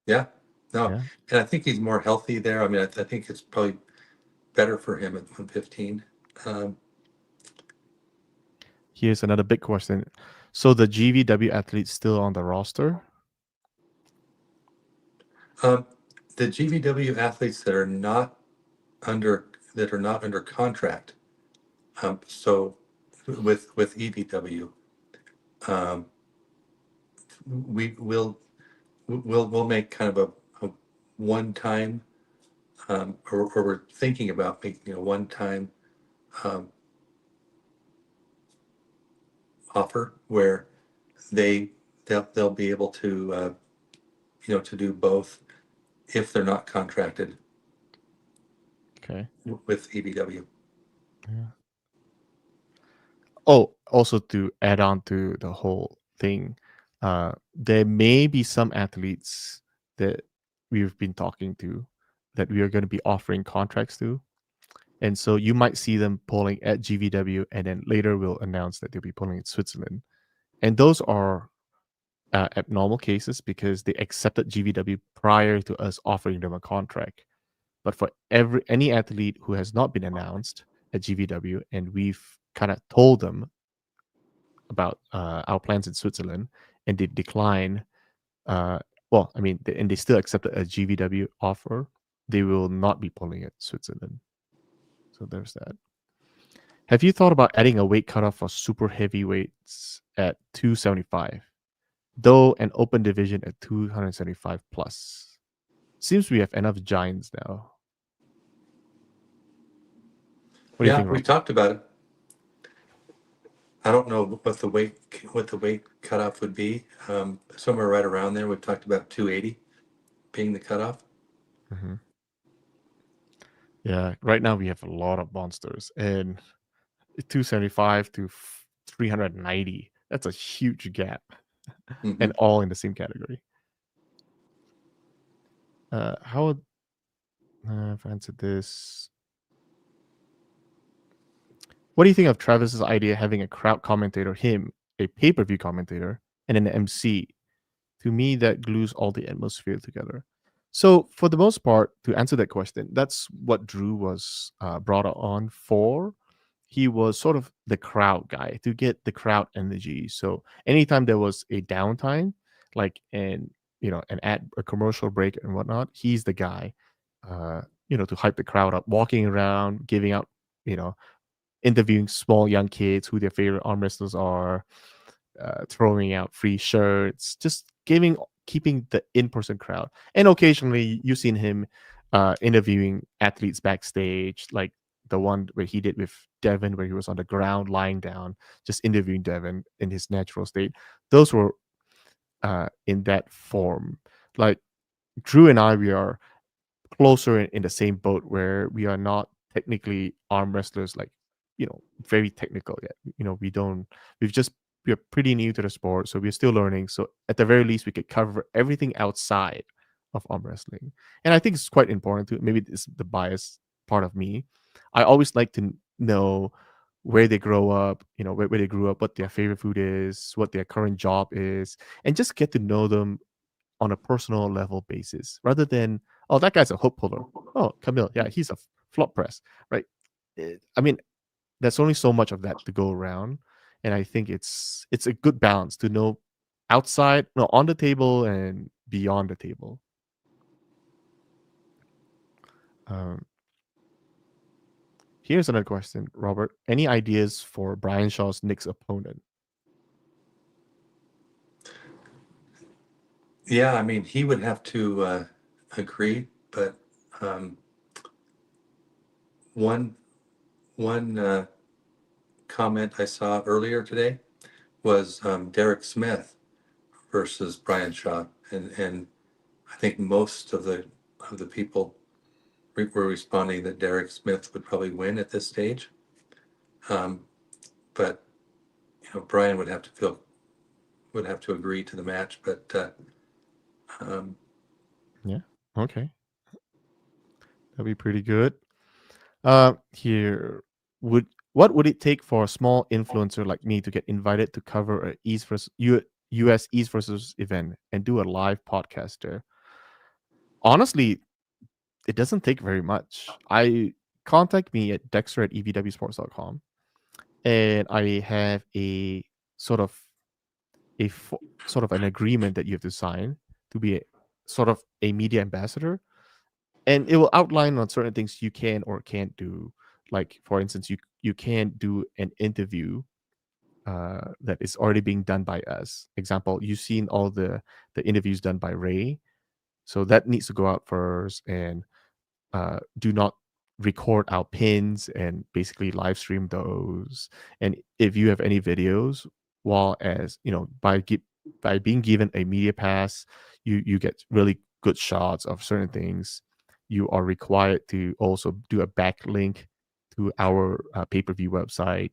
yeah, no, Yeah. and I think he's more healthy there. I mean, I think it's probably better for him at 115. Um, Here's another big question. So the GVW athletes still on the roster? um, the GVW athletes under that are not under contract. So with EVW, um, we will we'll make kind of a one time, or we're thinking about making a one time um, offer where they they'll be able to to do both if they're not contracted Okay. with EVW. Yeah. Oh, also to add on to the whole thing, there may be some athletes that we've been talking to that we are going to be offering contracts to. And so you might see them polling at GVW, and then later we'll announce that they'll be polling in Switzerland. And those are abnormal cases because they accepted GVW prior to us offering them a contract. But for any athlete who has not been announced at GVW, and we've kind of told them about our plans in Switzerland, and they decline, uh, well, I mean, and they still accepted a GVW offer, they will not be pulling at Switzerland. So there's that. Have you thought about adding a weight cutoff for super heavyweights at 275? Though an open division at 275 plus. Seems we have enough giants now. What do you Yeah, think, we Rob? talked about it. I don't know what the weight cutoff would be. Somewhere right around there. We've talked about 280 being the cutoff. Hmm. Yeah, right now we have a lot of monsters, and 275 to 390. That's a huge gap, Hmm. and all in the same category. How would I've answered this? What do you think of Travis's idea having a crowd commentator, him, a pay per view commentator, and an MC? To me, that glues all the atmosphere together. So, for the most part, to answer that question, that's what Drew was brought on for. He was sort of the crowd guy to get the crowd energy. So, anytime there was a downtime, like a commercial break and whatnot, he's the guy, to hype the crowd up, walking around, giving out, you know, interviewing small young kids who their favorite arm wrestlers are, throwing out free shirts, just keeping the in-person crowd. And occasionally, you've seen him interviewing athletes backstage, like the one where he did with Devin, where he was on the ground lying down, just interviewing Devin in his natural state. Those were in that form. Like Drew and I, we are closer in the same boat where we are not technically arm wrestlers, like very technical yet. We don't. We're pretty new to the sport, so we're still learning. So at the very least, we could cover everything outside of arm wrestling, and I think it's quite important to. Maybe it's the bias part of me. I always like to know where they grow up, where they grew up, what their favorite food is, what their current job is, and just get to know them on a personal level basis rather than, oh, that guy's a hook puller. Oh, Camille, yeah, he's a flop press, right? I mean, there's only so much of that to go around, and I think it's a good balance to know outside, no, on the table and beyond the table. Um, Here's another question, Robert. Any ideas for Brian Shaw's next opponent? Yeah, I mean, he would have to agree, but um, one one comment I saw earlier today was Derek Smith versus Brian Shaw, and I think most of the people were responding that Derek Smith would probably win at this stage. Um, but Brian would have to agree to the match. But um, Yeah. Okay. That'd be pretty good. Here would what would it take for a small influencer like me to get invited to cover a US East versus event and do a live podcast there? Honestly, it doesn't take very much. I contact me at Dexter at evwsports.com, and I have a sort of sort of an agreement that you have to sign to be sort of a media ambassador, and it will outline on certain things you can or can't do. Like for instance, you can't do an interview that is already being done by us. Example, you've seen all the interviews done by Ray, so that needs to go out first, and do not record our pins and basically live stream those. And if you have any videos, while as by being given a media pass, you get really good shots of certain things. You are required to also do a backlink to our pay-per-view website.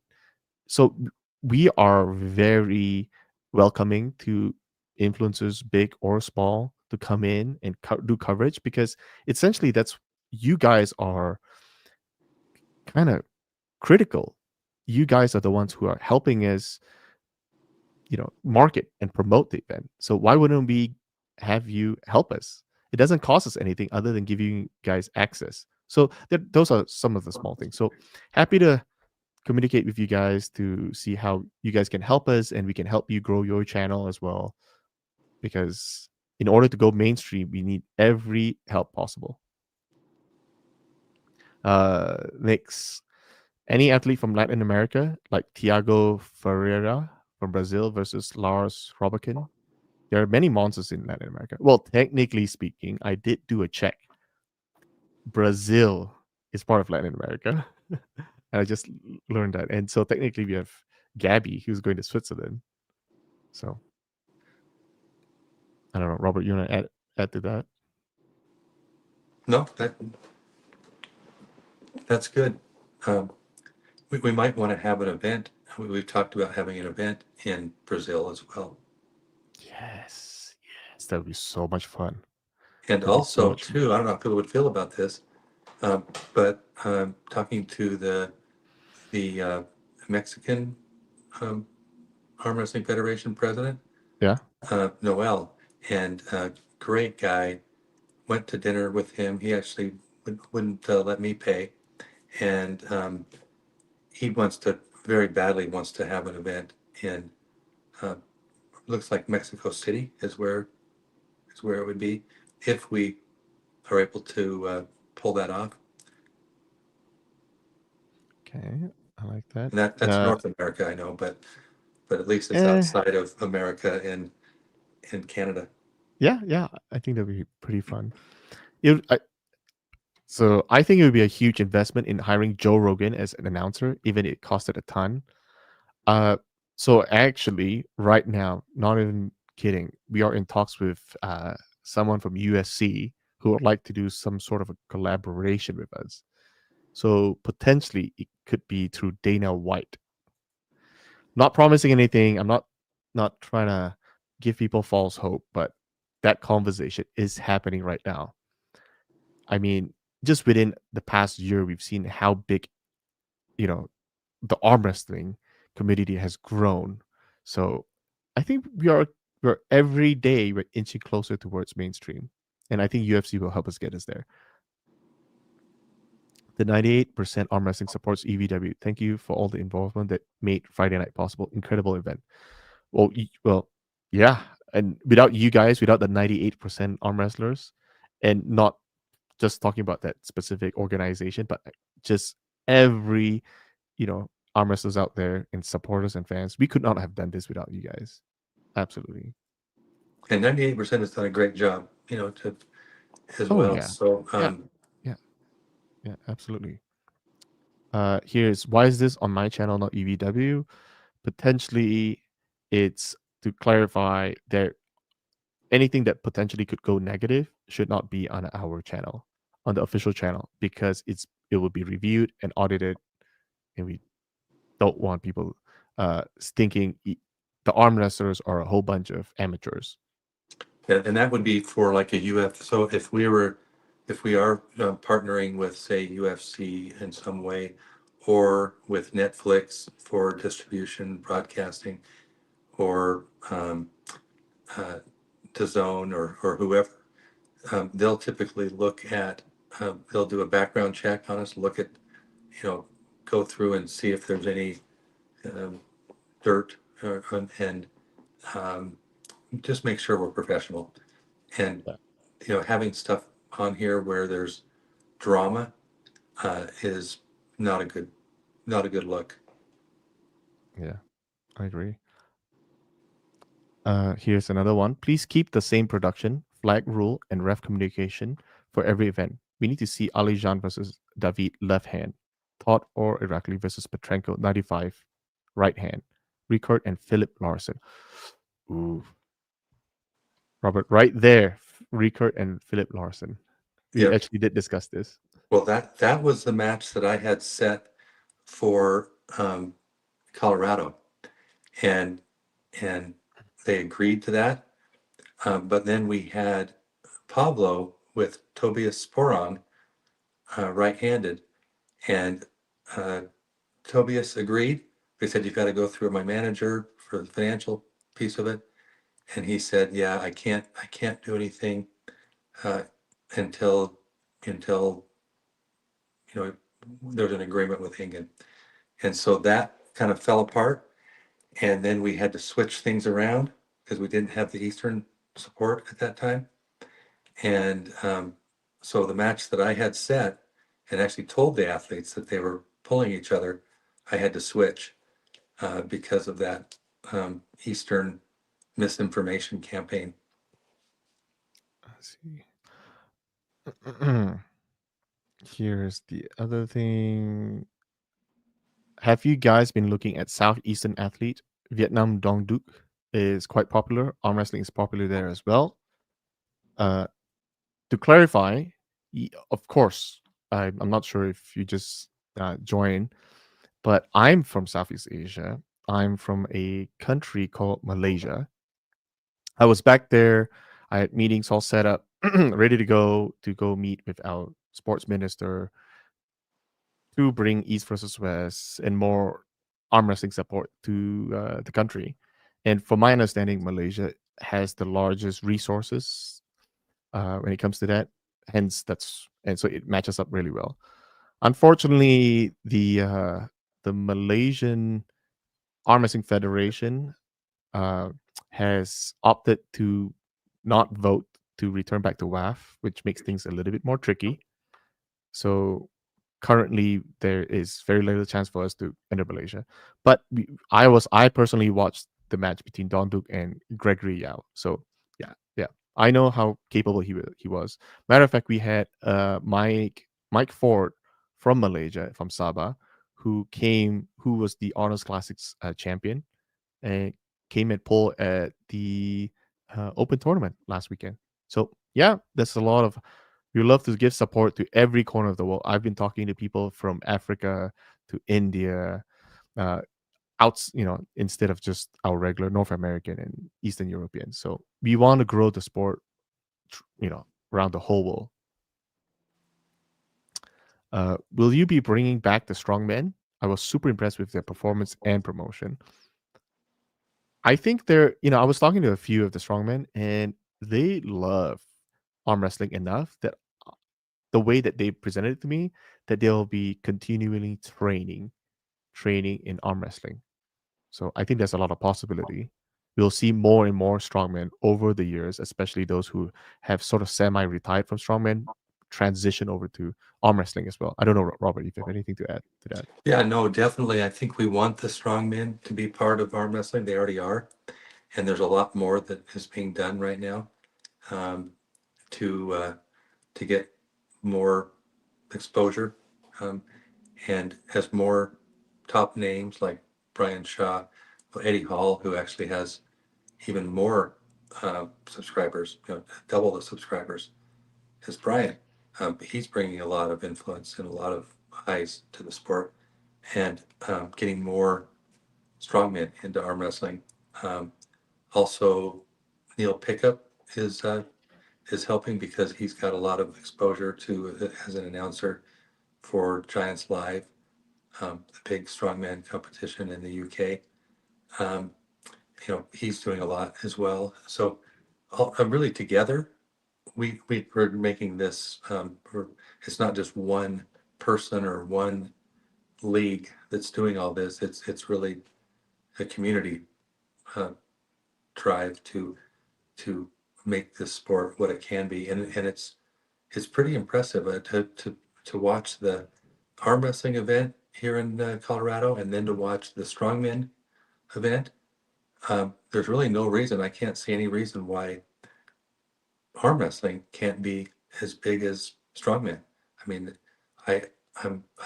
So we are very welcoming to influencers, big or small, to come in and do coverage, because essentially that's you guys are kind of critical. You guys are the ones who are helping us, market and promote the event. So why wouldn't we have you help us? It doesn't cost us anything other than giving you guys access. So those are some of the small things. So happy to communicate with you guys to see how you guys can help us, and we can help you grow your channel as well. Because in order to go mainstream, we need every help possible. Next, any athlete from Latin America, like Thiago Ferreira from Brazil versus Lars Robekin. There are many monsters in Latin America. Well, technically speaking, I did do a check. Brazil is part of Latin America. And I just learned that. And so technically we have Gabby, who's going to Switzerland. So I don't know, Robert, you want to add to that? no, that's good. Um, we might want to have an event. We've talked about having an event in Brazil as well. Yes, yes, that would be so much fun. And That'd be so also, much fun. too, I don't know how people would feel about this, but talking to the Mexican um, Arm Wrestling Federation president, Yeah. Noel, and great guy. Went to dinner with him. He actually wouldn't let me pay, and he very badly wants to have an event in. Uh, looks like Mexico City is where it would be if we are able to pull that off. Okay, I like that. And that's North America, I know, but at least it's Eh, outside of America and in Canada. yeah, yeah, I think that'd be pretty fun. So I think it would be a huge investment in hiring Joe Rogan as an announcer, even it costed a ton. Uh, so actually, right now, not even kidding, we are in talks with someone from USC who would like to do some sort of a collaboration with us. So potentially, it could be through Dana White. Not promising anything. I'm not trying to give people false hope, but that conversation is happening right now. I mean, just within the past year, we've seen how big, you know, the arm wrestling community has grown. So I think we're every day we're inching closer towards mainstream. And I think UFC will help us get us there. The 98% arm wrestling supports EVW. Thank you for all the involvement that made Friday night possible. Incredible event. Well, yeah. And without you guys, without the 98% arm wrestlers, and not just talking about that specific organization, but just every, arm wrestlers out there and supporters and fans. We could not have done this without you guys. Absolutely. And 98% has done a great job, as Oh well. yeah. So, Yeah. Yeah. Yeah. Absolutely. Here's why is this on my channel, not EVW? Potentially, it's to clarify that anything that potentially could go negative should not be on our channel, on the official channel, because it will be reviewed and audited, and we don't want people thinking the arm wrestlers are a whole bunch of amateurs. and that would be for like a so if we are partnering with, say, UFC in some way, or with Netflix for distribution, broadcasting, or uh, DAZN, or whoever, they'll typically look at, they'll do a background check on us, look at, you know, go through and see if there's any um, dirt, and um, just make sure we're professional. And Yeah. having stuff on here where there's drama is not a good not a good look. Yeah, I agree. Here's another one. Please keep the same production, flag rule, and ref communication for every event. We need to see Ali Jan versus David left hand, Todd or Irakli versus Petrenko 95 right hand, Ricard and Philip Larson. Ooh, Robert, right there, Ricard and Philip Larson. We Yeah. actually did discuss this. Well, that was the match that I had set for Colorado, and and they agreed to that. But then we had Pablo with Tobias Sporong, right-handed, and uh, Tobias agreed. They said, you've got to go through my manager for the financial piece of it. And he said, yeah, I can't do anything uh, until until there's an agreement with Ingen. And so that kind of fell apart. And then we had to switch things around because we didn't have the Eastern support at that time. And so the match that I had set and actually told the athletes that they were pulling each other, I had to switch because of that Eastern misinformation campaign. Let's see. Here's the other thing. Have you guys been looking at Southeastern athlete? Vietnam Dong Duc is quite popular. Arm wrestling is popular there as well. Uh, to clarify, of course, I'm not sure if you just joined, but I'm from Southeast Asia. I'm from a country called Malaysia. I was back there. I had meetings all set up, ready to go meet with our sports minister to bring East versus West and more arm wrestling support to the country. And from my understanding, Malaysia has the largest resources when it comes to that. Hence, so it matches up really well. Unfortunately, the Malaysian Arm Wrestling Federation uh, has opted to not vote to return back to WAF, which makes things a little bit more tricky. So currently, there is very little chance for us to enter Malaysia. But I personally watched the match between Don Duke and Gregory Yao. So yeah, yeah, I know how capable he was. Matter of fact, we had Mike Ford from Malaysia, from Sabah, who was the Honors Classics champion, and came at pole at the Open tournament last weekend. So yeah, there's a lot of we love to give support to every corner of the world. I've been talking to people from Africa to India, uh, instead of just our regular North American and Eastern European. So we want to grow the sport, around the whole world. Will you be bringing back the strongmen? I was super impressed with their performance and promotion. I think I was talking to a few of the strongmen, and they love arm wrestling enough that the way that they presented it to me, that they'll be continually training in arm wrestling. So I think there's a lot of possibility. We'll see more and more strongmen over the years, especially those who have sort of semi-retired from strongman, transition over to arm wrestling as well. I don't know, Robert, if you have anything to add to that. Yeah, no, definitely. I think we want the strongmen to be part of arm wrestling. They already are. And there's a lot more that is being done right now um, to get more exposure. Um, and as more top names like Brian Shaw, Eddie Hall, who actually has even more subscribers, double the subscribers as Brian. He's bringing a lot of influence and a lot of eyes to the sport, and getting more strongmen into arm wrestling. Um, Also, Neil Pickup is helping because he's got a lot of exposure to as an announcer for Giants Live, the big strongman competition in the UK. Um, he's doing a lot as well. So, really together, we're making this. It's not just one person or one league that's doing all this. It's really a community uh, drive to make this sport what it can be, and it's pretty impressive to watch the arm wrestling event here in Colorado, and then to watch the strongman event. There's really no reason, I can't see any reason why arm wrestling can't be as big as strongman. I mean, I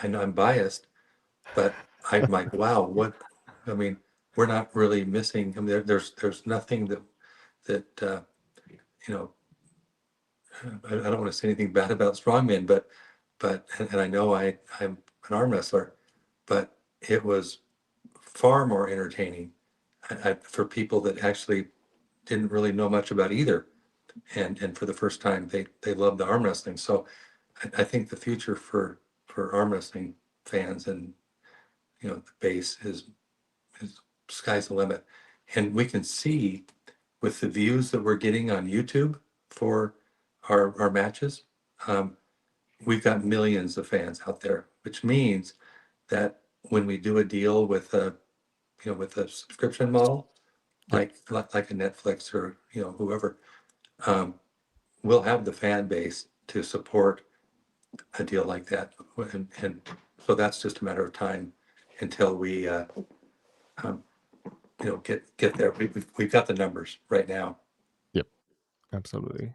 I know I'm biased, but I'm like, wow, what? I mean, we're not really missing. I mean, there's nothing that you know. I don't want to say anything bad about strongmen, but and I know I'm an arm wrestler, but it was far more entertaining for people that actually didn't really know much about either, and for the first time they loved the arm wrestling. So I think the future for arm wrestling fans and the base is sky's the limit, and we can see with the views that we're getting on YouTube for our matches. Um, we've got millions of fans out there, which means that when we do a deal with a subscription model, Yep. like a Netflix or whoever, um, we'll have the fan base to support a deal like that, and so that's just a matter of time until we um, get there. We've got the numbers right now. Yep. Absolutely.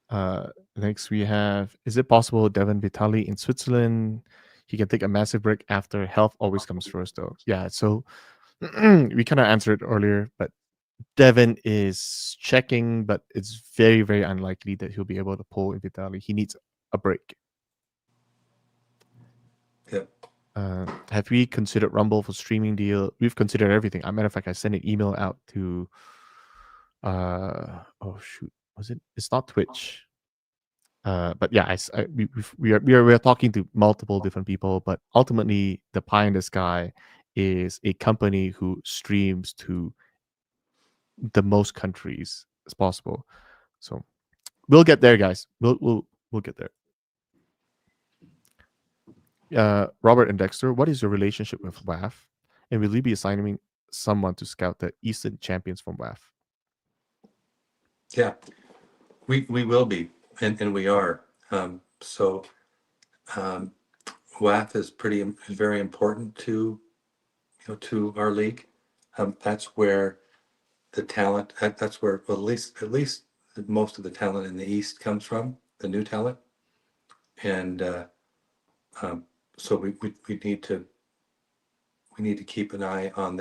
Uh, Next we have: is it possible Devin Vitali in Switzerland? He can take a massive break after health always comes first, though. Yeah. So we kind of answered earlier, but Devin is checking, but it's very, very unlikely that he'll be able to pull in Vitali. He needs a break. Yep. Have we considered Rumble for streaming deal? We've considered everything. As a matter of fact, I sent an email out to oh shoot, was it? It's not Twitch. But yeah, we are talking to multiple different people, but ultimately the pie in the sky is a company who streams to the most countries as possible. So we'll get there, guys. We'll get there. Robert and Dexter, what is your relationship with WAF? And will you be assigning someone to scout the Eastern champions from WAF? Yeah, we will be, and we are. So WAF is very important to to our league. That's where the talent. That's where, well, at least most of the talent in the East comes from. The new talent, and um, so we need to keep an eye on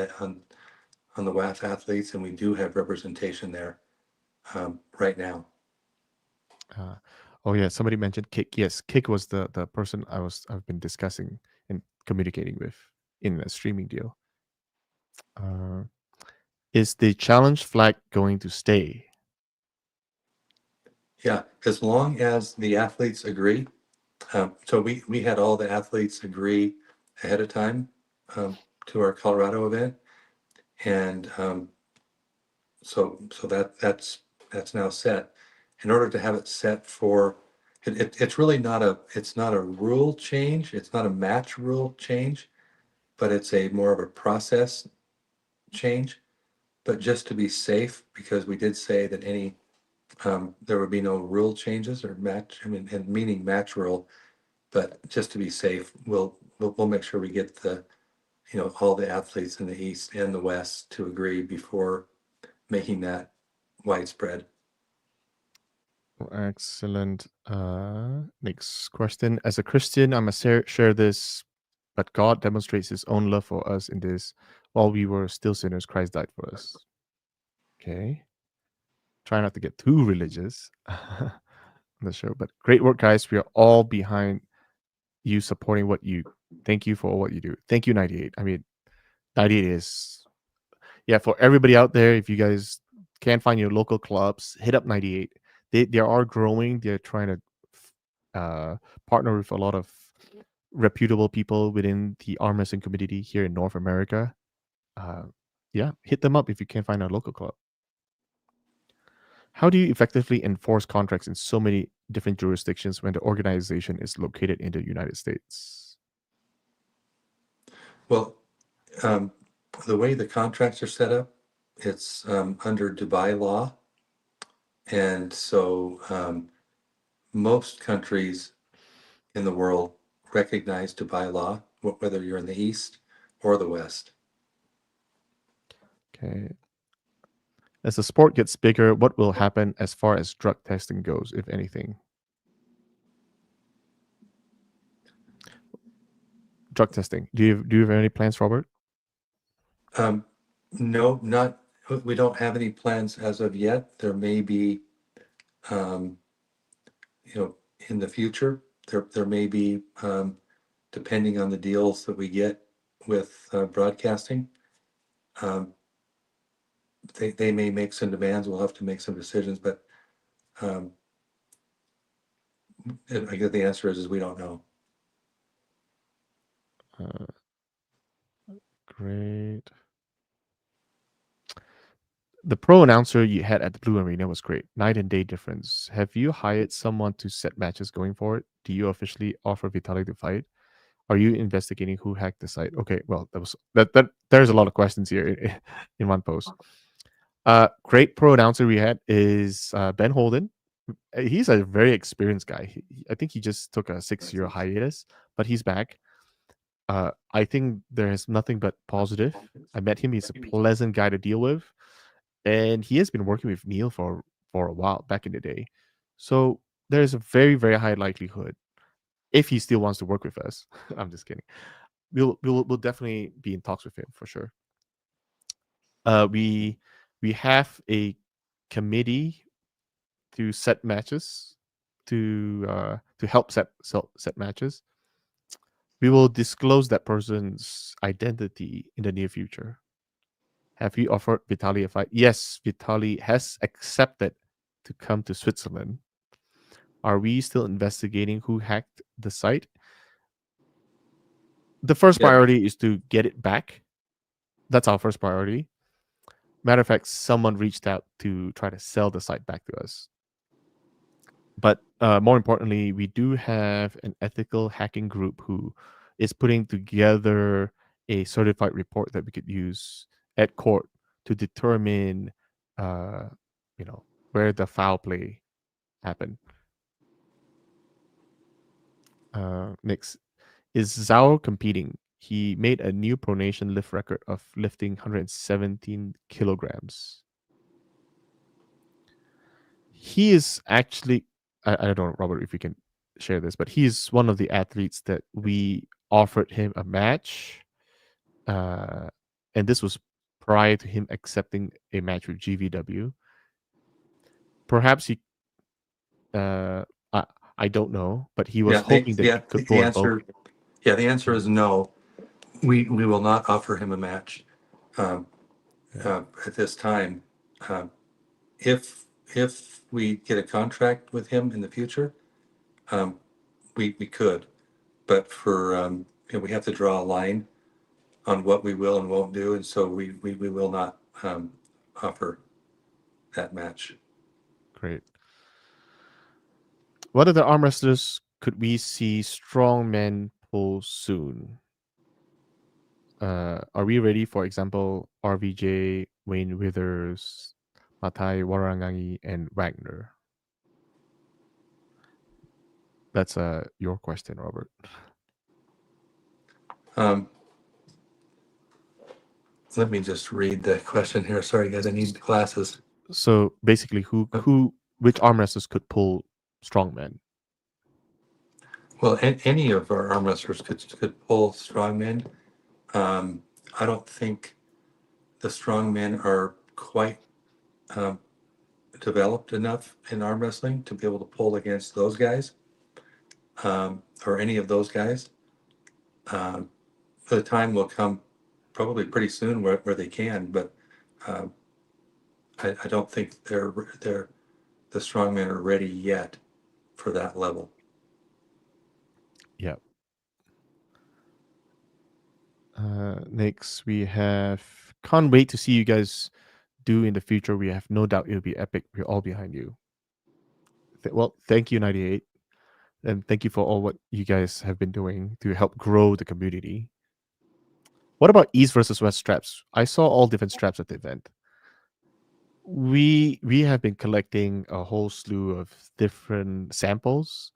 on the WAF athletes, and we do have representation there right now. Uh, oh yeah, somebody mentioned Kick. Yes, Kick was the person I've been discussing and communicating with in a streaming deal. Uh, is the challenge flag going to stay? Yeah, as long as the athletes agree. So we had all the athletes agree ahead of time to our Colorado event, and so that's now set. In order to have it set for, it's really not a rule change. It's not a match rule change, but it's a more of a process change. But just to be safe, because we did say that any There would be no rule changes or match, I mean, and meaning match rule, but just to be safe, we'll make sure we get all the athletes in the East and the West to agree before making that widespread. Excellent. Next question. As a Christian, I must share this, but God demonstrates his own love for us in this. While we were still sinners, Christ died for us. Okay. Try not to get too religious on the show, but great work, guys. We are all behind you supporting what you thank you for what you do. Thank you, 98. I mean, 98 is, yeah, for everybody out there, if you guys can't find your local clubs, hit up 98. They are growing. They're trying to partner with a lot of reputable people within the arm wrestling community here in North America. Uh, yeah, hit them up if you can't find a local club. How do you effectively enforce contracts in so many different jurisdictions when the organization is located in the United States? Well, um, the way the contracts are set up, it's under Dubai law. And so most countries in the world recognize Dubai law, whether you're in the East or the West. Okay. As the sport gets bigger, what will happen as far as drug testing goes, if anything? Drug testing. Do you have any plans, Robert? No, we don't have any plans as of yet. There may be, um, in the future, there may be, depending on the deals that we get with broadcasting. Um, they may make some demands. We'll have to make some decisions, but um, I guess the answer is we don't know. Uh, Great. The pro announcer you had at the Blue Arena was great. Night and day difference. Have you hired someone to set matches going forward? Do you officially offer Vitalik to fight? Are you investigating who hacked the site? Okay, well, that there's a lot of questions here in one post. Great pro announcer we had is Ben Holden. He's a very experienced guy. I think he just took a 6-year hiatus, but he's back. I think there is nothing but positive. I met him. He's a pleasant guy to deal with, and he has been working with Neil for a while back in the day. So there's a very very high likelihood if he still wants to work with us. I'm just kidding. We'll definitely be in talks with him for sure. We have a committee to set matches to help set matches. We will disclose that person's identity in the near future. Have you offered Vitali a fight? Yes, Vitali has accepted to come to Switzerland. Are we still investigating who hacked the site? The first Yeah, priority is to get it back. That's our first priority. Matter of fact, someone reached out to try to sell the site back to us. But more importantly, we do have an ethical hacking group who is putting together a certified report that we could use at court to determine, uh, where the foul play happened. Next, is Zhao competing? He made a new pronation lift record of lifting 117 kilograms. He is actually, I don't know, Robert, if you can share this, but he's one of the athletes that we offered him a match. And this was prior to him accepting a match with GVW. Perhaps he, uh, I don't know, but he was yeah, hoping that he could go on both. the answer is no. We will not offer him a match um, at this time. Um, if we get a contract with him in the future, um, we could, but for we have to draw a line on what we will and won't do, and so we will not offer that match. Great. What other arm wrestlers could we see strong men pull soon? Are we ready? For example, RVJ, Wayne Withers, Matai, Warangangi, and Wagner. That's your question, Robert. Um, Let me just read the question here. Sorry, guys, I need glasses. So basically, which arm wrestlers could pull strongmen? Well, any of our arm wrestlers could pull strongmen. I don't think the strongmen are quite um, developed enough in arm wrestling to be able to pull against those guys, or any of those guys. Um, the time will come probably pretty soon where they can, but um, I don't think the strongmen are ready yet for that level. Yeah. Next, we have can't wait to see you guys do in the future. We have no doubt it'll be epic. We're all behind you. Well, thank you, 98. And thank you for all what you guys have been doing to help grow the community. What about East versus West straps? I saw all different straps at the event. We have been collecting a whole slew of different samples,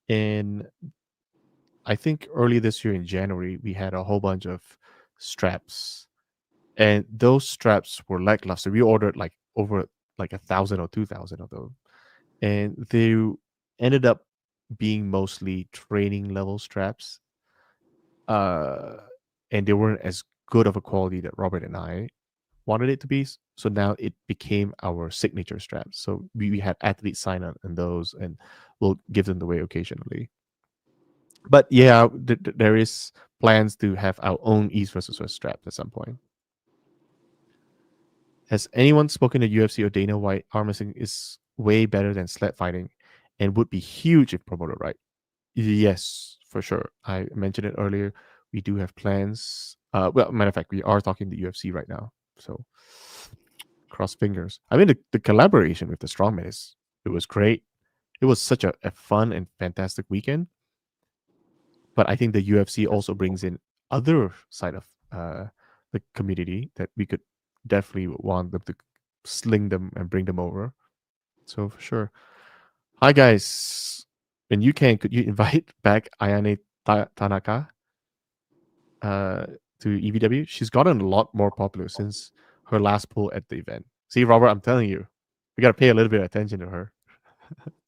and I think early this year in January we had a whole bunch of straps, and those straps were lackluster. We ordered like over like 1,000 or 2,000 of them, and they ended up being mostly training level straps, uh, and they weren't as good of a quality that Robert and I wanted it to be. So now it became our signature straps. So we had athletes sign on in those, and we'll give them away occasionally. But yeah, there is plans to have our own East versus West straps at some point. Has anyone spoken to UFC or Dana White? Arm wrestling is way better than sled fighting, and would be huge if promoted right. Yes, for sure. I mentioned it earlier. We do have plans. Well, matter of fact, we are talking to UFC right now. So cross fingers. I mean, the collaboration with the strongman it was great. It was such a fun and fantastic weekend. But I think the UFC also brings in other side of the community that we could definitely want them to sling them and bring them over. So for sure. Hi guys. When you can, could you invite back Ayane Tanaka to EVW? She's gotten a lot more popular since her last pull at the event. See, Robert, I'm telling you, we got to pay a little bit of attention to her.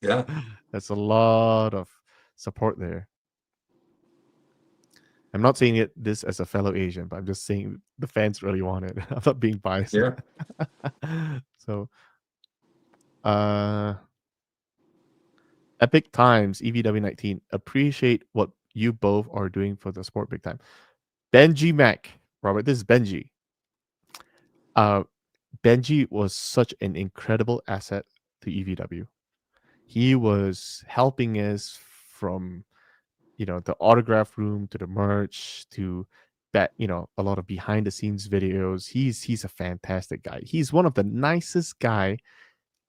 Yeah. That's a lot of support there. I'm not saying it this as a fellow Asian, but I'm just saying the fans really want it. I'm not being biased. Yeah. So, epic times, EVW 19. Appreciate what you both are doing for the sport big time. Benji Mac, Robert, this is Benji. Benji was such an incredible asset to EVW. He was helping us from the autograph room to the merch to that a lot of behind the scenes videos. He's a fantastic guy. He's one of the nicest guy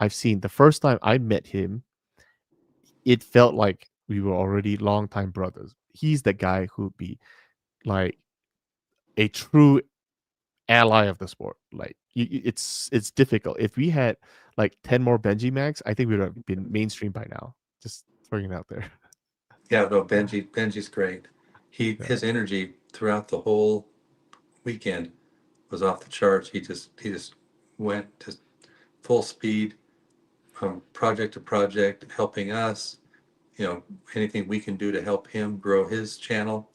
I've seen. The first time I met him, it felt like we were already longtime brothers. He's the guy who'd be like a true ally of the sport. Like it's difficult. If we had like 10 more Benji Max, I think we would have been mainstream by now. Just throwing it out there. Yeah, no, Benji's great. Yeah. His energy throughout the whole weekend was off the charts. He just went to full speed from project to project, helping us. Anything we can do to help him grow his channel.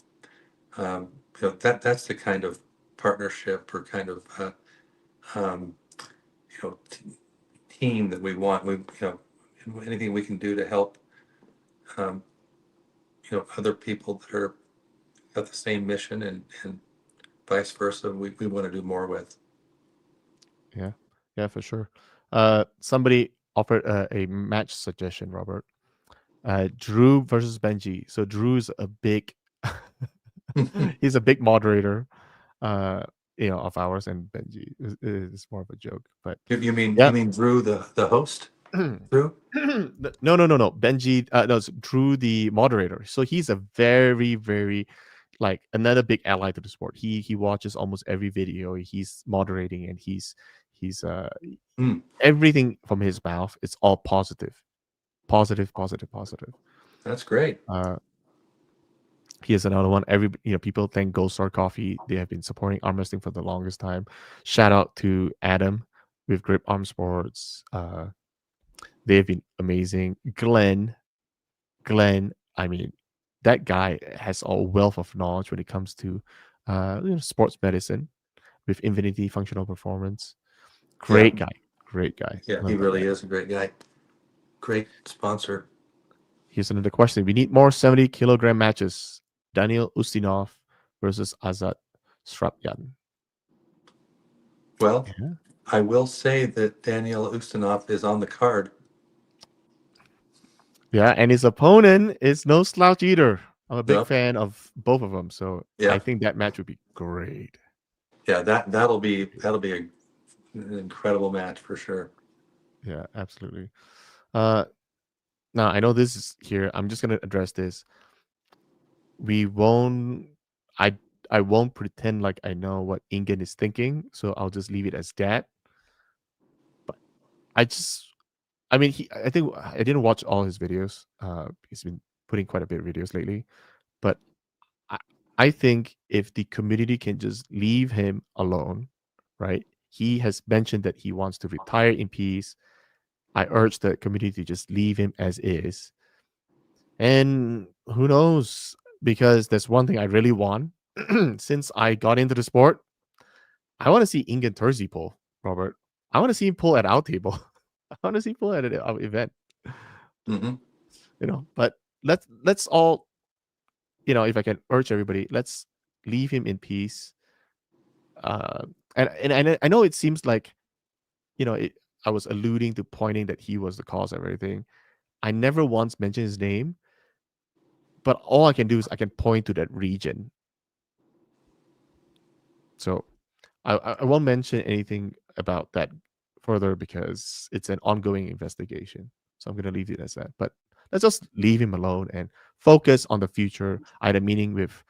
That's the kind of partnership or kind of um, team that we want. Anything we can do to help um, other people that are got the same mission and vice versa, we want to do more with. Yeah, yeah, for sure. Somebody offered a match suggestion, Robert. Drew versus Benji. So Drew's a big, he's a big moderator, uh, of ours, and Benji is more of a joke. But You mean yeah, you mean Drew the host? Drew? no. Benji, no, it's Drew the moderator. So he's a very, very like another big ally to the sport. He watches almost every video. He's moderating, and He's Mm, everything from his mouth. It's all positive, positive, positive, positive. that's great. Uh, he is another one. People thank Gold Star Coffee. They have been supporting arm wrestling for the longest time. Shout out to Adam with Grip Arm Sports. They have been amazing. Glenn. I mean, that guy has a wealth of knowledge when it comes to sports medicine with Infinity Functional Performance. Yeah, Great guy. Great guy. yeah, he Love that really guy. is a great guy. Great sponsor. Here's another question. We need more 70-kilogram matches. Daniel Ustinov versus Azat Strapyan. Well, Yeah. I will say that Daniel Ustinov is on the card. Yeah, and his opponent is no slouch either. I'm a big No, fan of both of them, so I yeah, think that match would be great. yeah, that'll be an incredible match for sure. Yeah, absolutely. Uh, Now I know this is here. I'm just gonna address this. We won't. I I won't pretend like I know what Ingen is thinking, so I'll just leave it as that. But I just, I mean, I think I didn't watch all his videos. He's been putting quite a bit of videos lately, but I, I think if the community can just leave him alone, right? He has mentioned that he wants to retire in peace. I urge the community to just leave him as is. And who knows? Because there's one thing I really want. Since I got into the sport, I want to see Ingen Terzi pull, Robert. I want to see him pull at our table. I want to see him pull at our event. Hmm. But let's all, if I can urge everybody, let's leave him in peace. Uh, and I know it seems like, you know, it, I was alluding to pointing that he was the cause of everything. I never once mentioned his name, but all I can do is I can point to that region. So I won't mention anything about that further because it's an ongoing investigation. So I'm gonna leave it as that. But let's just leave him alone and focus on the future. I had a meeting with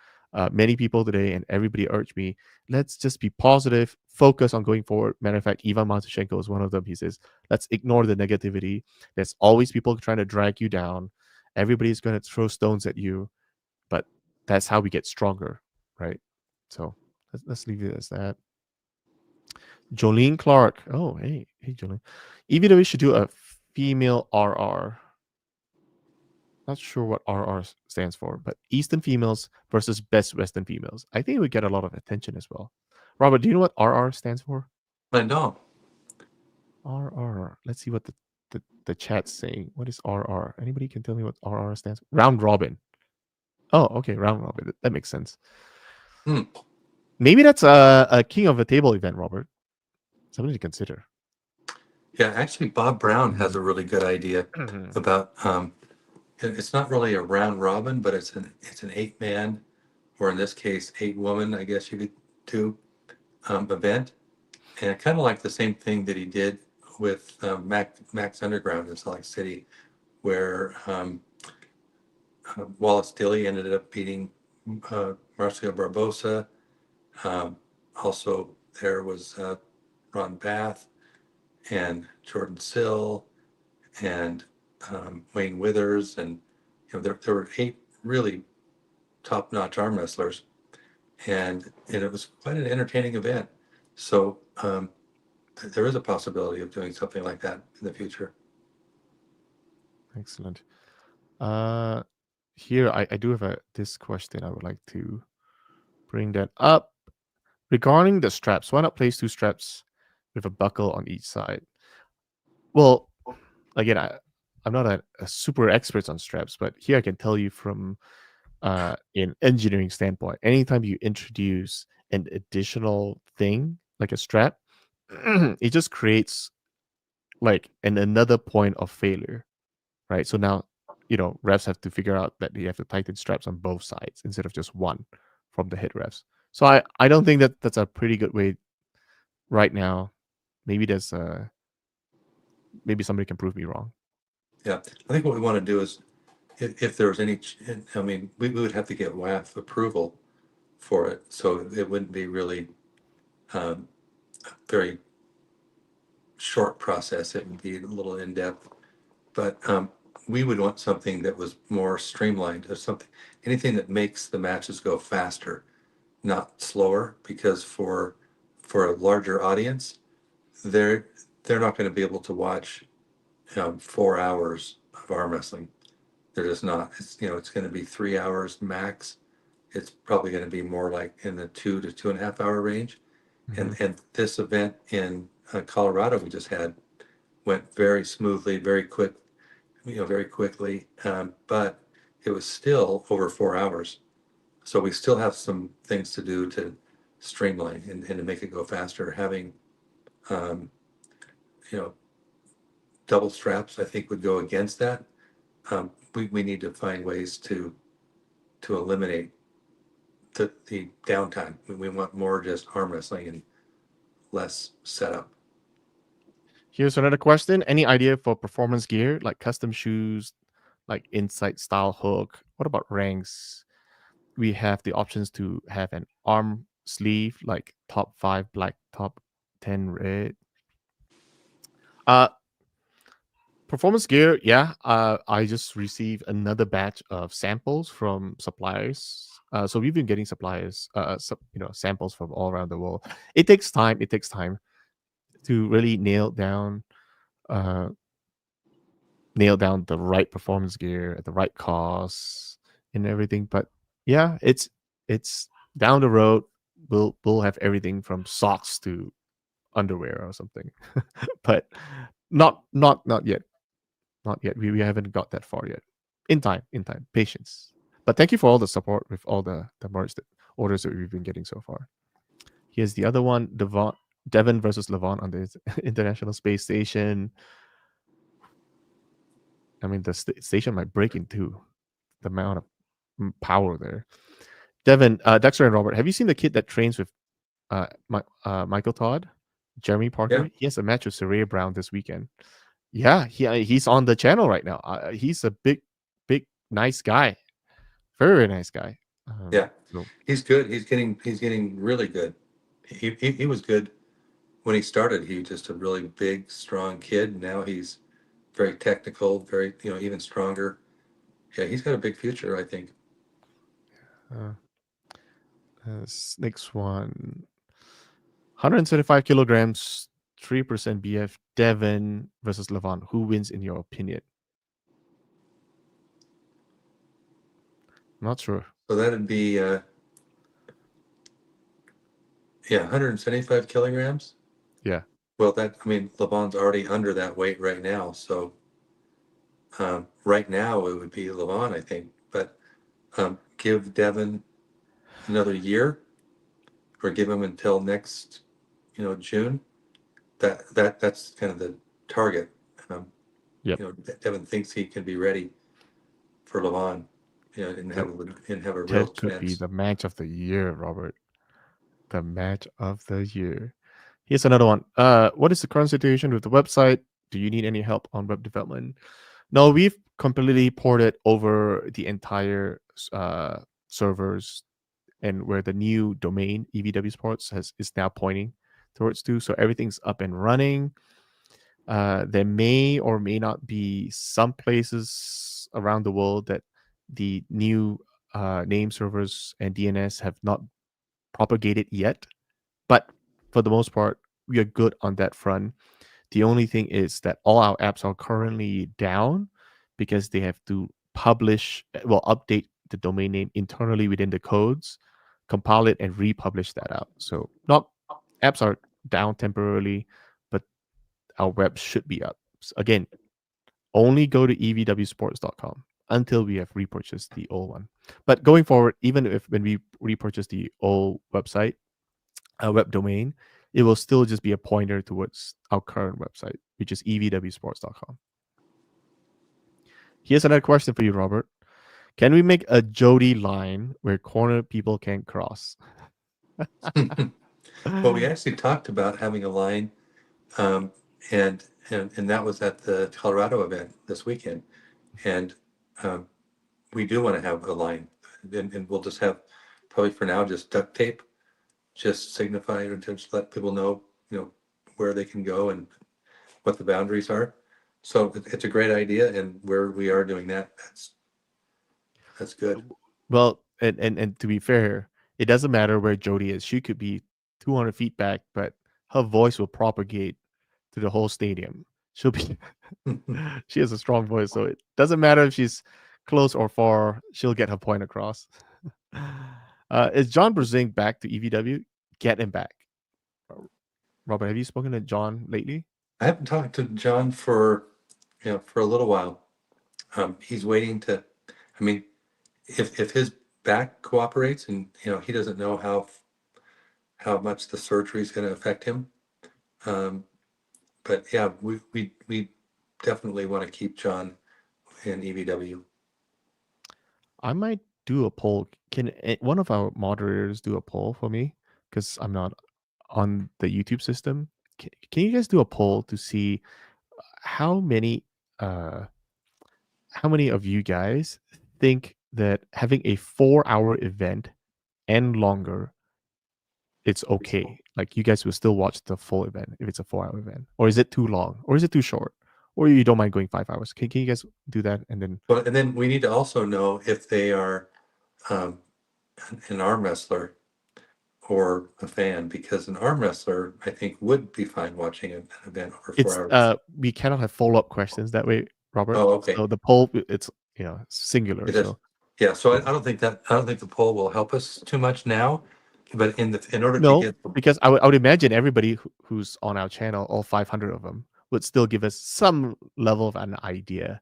many people today, and everybody urged me, let's just be positive, focus on going forward. Matter of fact, Ivan Matushenko is one of them. He says, let's ignore the negativity. There's always people trying to drag you down. Everybody's going to throw stones at you, but that's how we get stronger, right? So let's leave it as that. Jolene Clark. Oh, hey, Jolene. EVW should do a female RR. Not sure what RR stands for, but Eastern females versus best Western females. I think it would get a lot of attention as well. Robert, do you know what RR stands for? I know. RR. Let's see what the chat's saying. What is RR? Anybody can tell me what RR stands for? Round robin. Oh, okay, round robin. That makes sense. Hmm. Maybe that's a king of a table event, Robert. Something to consider. Yeah, actually, Bob Brown has a really good idea Mhm. about. It's not really a round robin, but it's an 8-man, or in this case, 8-woman, I guess you could do, event, and kind of like the same thing that he did with Max Underground in Salt Lake City, where Wallace Dilly ended up beating Marcio Barbosa. Um, Also, there was Ron Bath and Jordan Sill and Wayne Withers, and there were 8 really top-notch arm wrestlers, and it was quite an entertaining event. So there is a possibility of doing something like that in the future. Excellent. Uh, Here I do have this question. I would like to bring that up regarding the straps. Why not place two straps with a buckle on each side? Well, again, I'm not a super expert on straps, but here I can tell you from an engineering standpoint, anytime you introduce an additional thing like a strap, it just creates like another point of failure, right? So now, refs have to figure out that they have to tighten straps on both sides instead of just one from the head refs. So I don't think that that's a pretty good way right now. Maybe maybe somebody can prove me wrong. Yeah, I think what we want to do is, if there was any, I mean, we would have to get WAF approval for it, so it wouldn't be really very short process. It would be a little in depth, but we would want something that was more streamlined, or something, anything that makes the matches go faster, not slower, because for a larger audience, they're they're not going to be able to watch 4 hours of arm wrestling. They're just not. It's it's going to be 3 hours max. It's probably going to be more like in the 2 to 2.5 hour range. Hmm. And this event in Colorado we just had went very smoothly, very quick, very quickly. But it was still over 4 hours. So we still have some things to do to streamline and to make it go faster. Having um, you know double straps, I think, would go against that. We need to find ways to eliminate the downtime. We want more just arm wrestling and less setup. Here's another question. Any idea for performance gear like custom shoes, like inside style hook? What about ranks? We have the options to have an arm sleeve, like top 5 black, top 10 red. Uh, Performance gear, yeah. I just received another batch of samples from suppliers. So we've been getting suppliers, samples from all around the world. It takes time. It takes time to really uh, nail down the right performance gear at the right cost and everything. But yeah, it's down the road. We'll have everything from socks to underwear or something. But not yet. Not yet. We haven't got that far yet. In time, in time. Patience. But thank you for all the support with all the merch orders that we've been getting so far. Here's the other one: Devon versus Levant on the International Space Station. I mean, the station might break in two. The amount of power there. Devon, Dexter, and Robert. Have you seen the kid that trains with Michael Todd, Jeremy Yeah, Parker? He has a match with Saraya Brown this weekend. Yeah, he's on the channel right now. He's a big, nice guy. Very, very nice guy. yeah, So he's good. He's getting really good. He was good when he started. He was just a really big, strong kid. Now he's very technical, very even stronger. Yeah, he's got a big future, I think. uh, next one, 175 kilograms, 3% BF. Devon versus Levant. Who wins in your opinion? I'm not sure. So that'd be yeah, 175 kilograms. Yeah. Well, that I mean, LeBron's already under that weight right now. So right now it would be LeBron, I think. But give Devin another year, or give him until next, June. That's kind of the target. Um, Yep. Devin thinks he can be ready for LeBron, That and have a real that could be chance. the match of the year, Robert. The match of the year. Here's another one. What is the current situation with the website? Do you need any help on web development? No, we've completely ported over the entire servers, and where the new domain EVW Sports is now pointing towards to. So everything's up and running. There may or may not be some places around the world that the new name servers and DNS have not propagated yet, but for the most part, we are good on that front. The only thing is that all our apps are currently down because they have to update the domain name internally within the codes, compile it, and republish that out. So, not apps are down temporarily, but our web should be up. Again, only go to evwsports.com until we have repurchased the old one. But going forward, even if when we repurchase the old website, a web domain, it will still just be a pointer towards our current website, which is evwsports.com. Here's another question for you, Robert. Can we make a Jody line where corner people can't cross? Well, we actually talked about having a line, um, and that was at the Colorado event this weekend, and um, we do want to have a line, and we'll just have, probably for now, just duct tape, just signify or just let people know, where they can go, and what the boundaries are. So it's a great idea, and where we are doing that, that's good. Well, and to be fair, it doesn't matter where Jody is. She could be 200 feet back, but her voice will propagate to the whole stadium. She'll be she has a strong voice, so it doesn't matter if she's close or far. She'll get her point across. Is John Brusing back to EVW? Get him back. Robert, have you spoken to John lately? I haven't talked to John for for a little while. He's waiting to. I mean, if his back cooperates, and he doesn't know how much the surgery is going to affect him. Um, but yeah, we definitely want to keep John in EVW. I might do a poll. Can one of our moderators do a poll for me? Because I'm not on the YouTube system. Can you guys do a poll to see how many uh how many of you guys think that having a 4 hour event and longer it's okay? Like you guys will still watch the full event if it's a 4 hour event, or is it too long, or is it too short, or you don't mind going 5 hours? Can you guys do that and then But and then we need to also know if they are um, an arm wrestler or a fan, because an arm wrestler, I think, would be fine watching an event over it's 4 hours. we cannot have follow-up questions that way, Robert. Oh, okay. So the poll it's singular. It is. So Yeah, so I don't think the poll will help us too much now, but in order to no, get because I would imagine everybody who's on our channel, all 500 of them, would still give us some level of an idea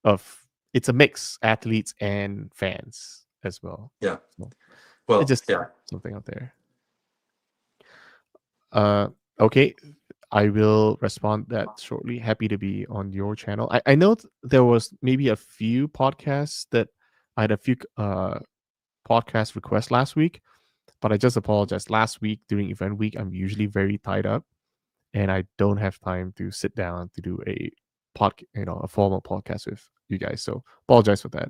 of it's a mix, athletes and fans as well. yeah, So it's well, just yeah, something out there. Okay, I will respond that shortly. Happy to be on your channel. I know there was maybe a few podcasts that I had a few podcast requests last week, but I just apologize. Last week during event week, I'm usually very tied up and I don't have time to sit down to do a formal podcast with you guys. So apologize for that.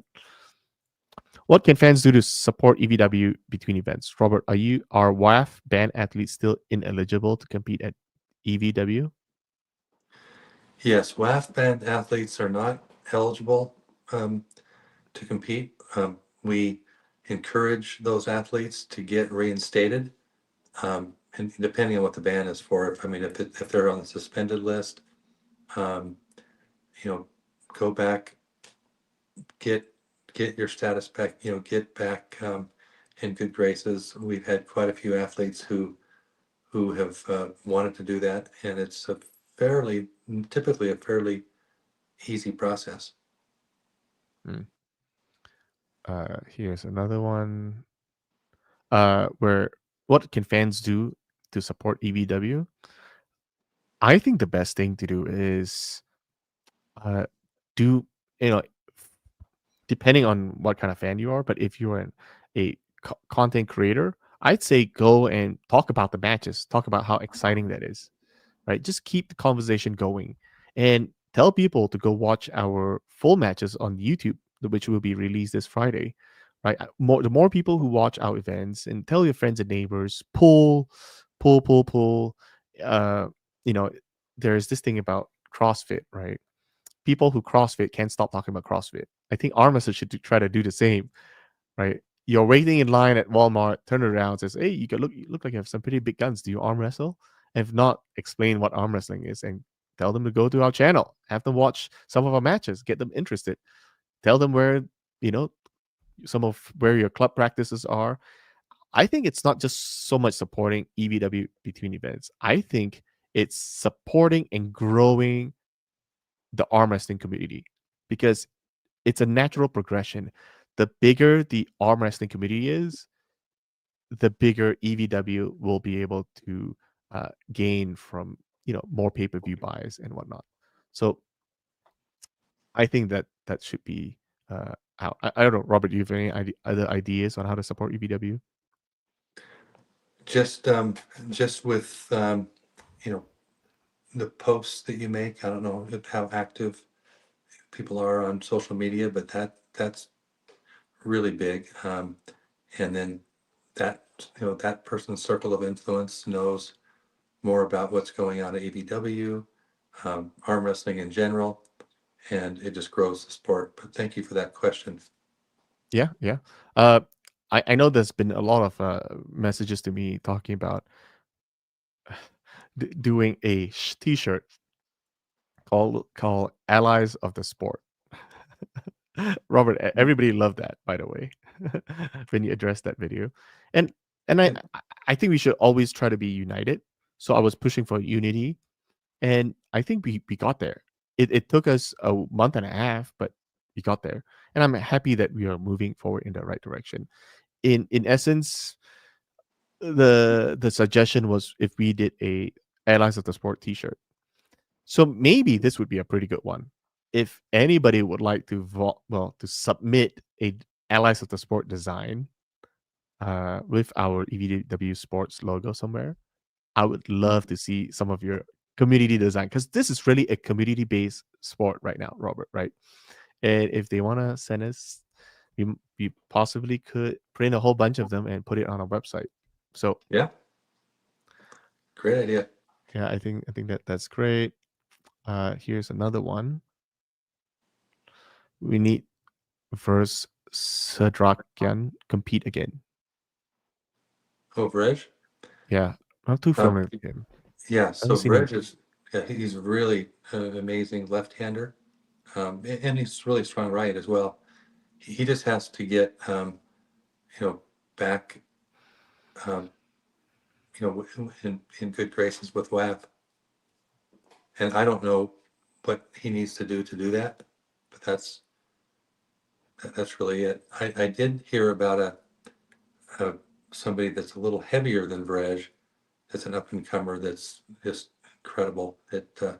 What can fans do to support EVW between events? Robert, are WAF band athletes still ineligible to compete at EVW? yes, WAF band athletes are not eligible to compete. We encourage those athletes to get reinstated, and depending on what the ban is for. I mean, if they're on the suspended list, um, you know, go back, get get your status back. Get back in good graces. We've had quite a few athletes who have wanted to do that, and it's fairly typically a fairly easy process. Hmm. Here's another one. Where what can fans do to support EVW? I think the best thing to do is uh, do you know depending on what kind of fan you are, but if you're a content creator, I'd say go and talk about the matches, talk about how exciting that is, right? Just keep the conversation going and tell people to go watch our full matches on YouTube, which will be released this Friday, right? The more people who watch our events and tell your friends and neighbors, pull. Uh, you know, there's this thing about CrossFit, right? People who CrossFit can't stop talking about CrossFit. I think arm wrestlers should try to do the same, right? You're waiting in line at Walmart, turn around, says, "Hey, you look like you have some pretty big guns. Do you arm wrestle?" And if not, explain what arm wrestling is and tell them to go to our channel. Have them watch some of our matches, get them interested. Tell them where you know some of where your club practices are. I think it's not just so much supporting EVW between events. I think it's supporting and growing the arm wrestling community because it's a natural progression. The bigger the arm wrestling community is, the bigger EVW will be able to gain from more pay per view buys and whatnot. So I think that should be out. I don't know, Robert. Do you have any other ideas on how to support EVW? Just just with you know the posts that you make. I don't know how active people are on social media, but that's really big. And then that that person's circle of influence knows more about what's going on at EVW. arm wrestling in general, and it just grows the sport. But thank you for that question. Yeah, yeah. Uh, I know there's been a lot of messages to me talking about doing a T-shirt called Allies of the Sport. Robert, everybody loved that, by the way, when you addressed that video, and and I And I think we should always try to be united. So I was pushing for unity, and I think we got there. It took us a month and a half, but we got there, and I'm happy that we are moving forward in the right direction. In essence, the suggestion was if we did a Allies of the Sport T-shirt. So maybe this would be a pretty good one. If anybody would like to to submit a Allies of the Sport design with our EVW Sports logo somewhere, I would love to see some of your community design because this is really a community based sport right now, Robert. Right? And if they want to send us, we possibly could print a whole bunch of them and put it on our website. So yeah, great idea. yeah, I think that's great. Here's another one. We need verse Sadrakian compete again. Oh, Reg? Yeah, not too Um, familiar with him. yeah, I haven't so seen him. Reg is, yeah, he's really an amazing left-hander, and he's really strong right as well. He just has to get, back, um, in good graces with WAP. And I don't know what he needs to do that, but that's really it. I did hear about a somebody that's a little heavier than Vrej, that's an up and comer that's just incredible. I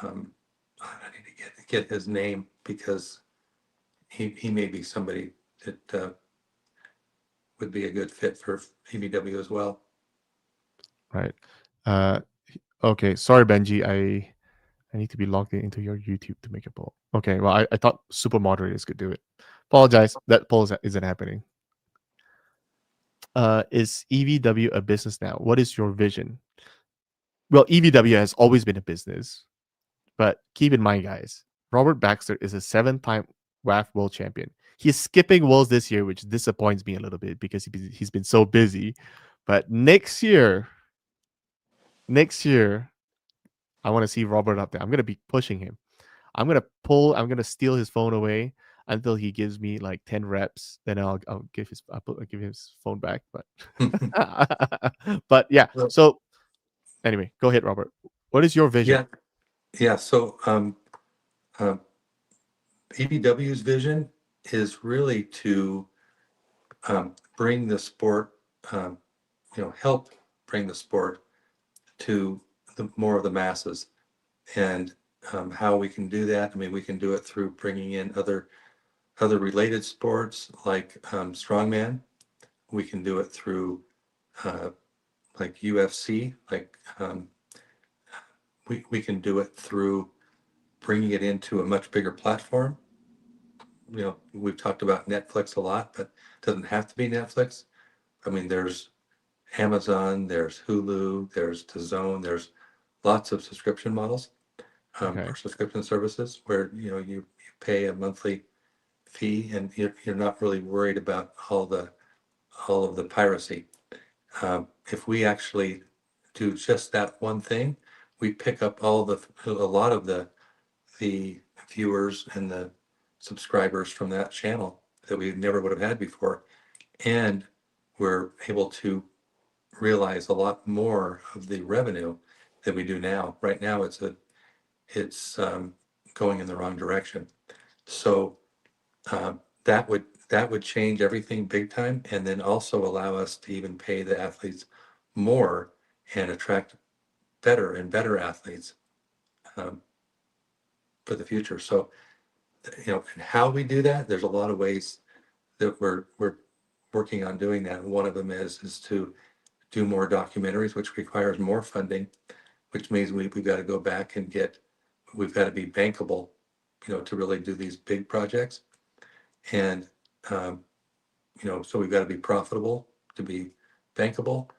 need to get his name because he may be somebody that would be a good fit for EVW as well. Right. Uh, okay. Sorry, Benji. I need to be logged into your YouTube to make a poll. Okay. Well, I thought super moderators could do it. Apologize. That poll isn't happening. Is EVW a business now? What is your vision? Well, EVW has always been a business, but keep in mind, guys, Robert Baxter is a 7-time WAF world champion. He's skipping worlds this year, which disappoints me a little bit because he's been so busy. But next year, I want to see Robert up there. I'm gonna be pushing him. I'm gonna steal his phone away until he gives me like 10 reps. Then I'll give his phone back. But but yeah. Well, So anyway, go ahead, Robert. What is your vision? yeah, yeah. So um, EVW's vision is really to bring the sport, um, help bring the sport to the more of the masses. And how we can do that, I mean, we can do it through bringing in other related sports like strongman. We can do it through uh, like UFC, like we can do it through bringing it into a much bigger platform. We've talked about Netflix a lot, but it doesn't have to be Netflix. I mean, there's Amazon, there's Hulu, there's DAZN, there's lots of subscription models, Okay. or subscription services where you pay a monthly fee and you're not really worried about all of the piracy. If we actually do just that one thing, we pick up a lot of the viewers and the subscribers from that channel that we never would have had before, and we're able to realize a lot more of the revenue than we do now. Right now, it's going in the wrong direction. So that would change everything big time, and then also allow us to even pay the athletes more and attract better and better athletes um, for the future. So and how we do that, there's a lot of ways that we're working on doing that. One of them is to do more documentaries, which requires more funding, which means we've got to go back and we've got to be bankable, to really do these big projects. And um, so we've got to be profitable to be bankable,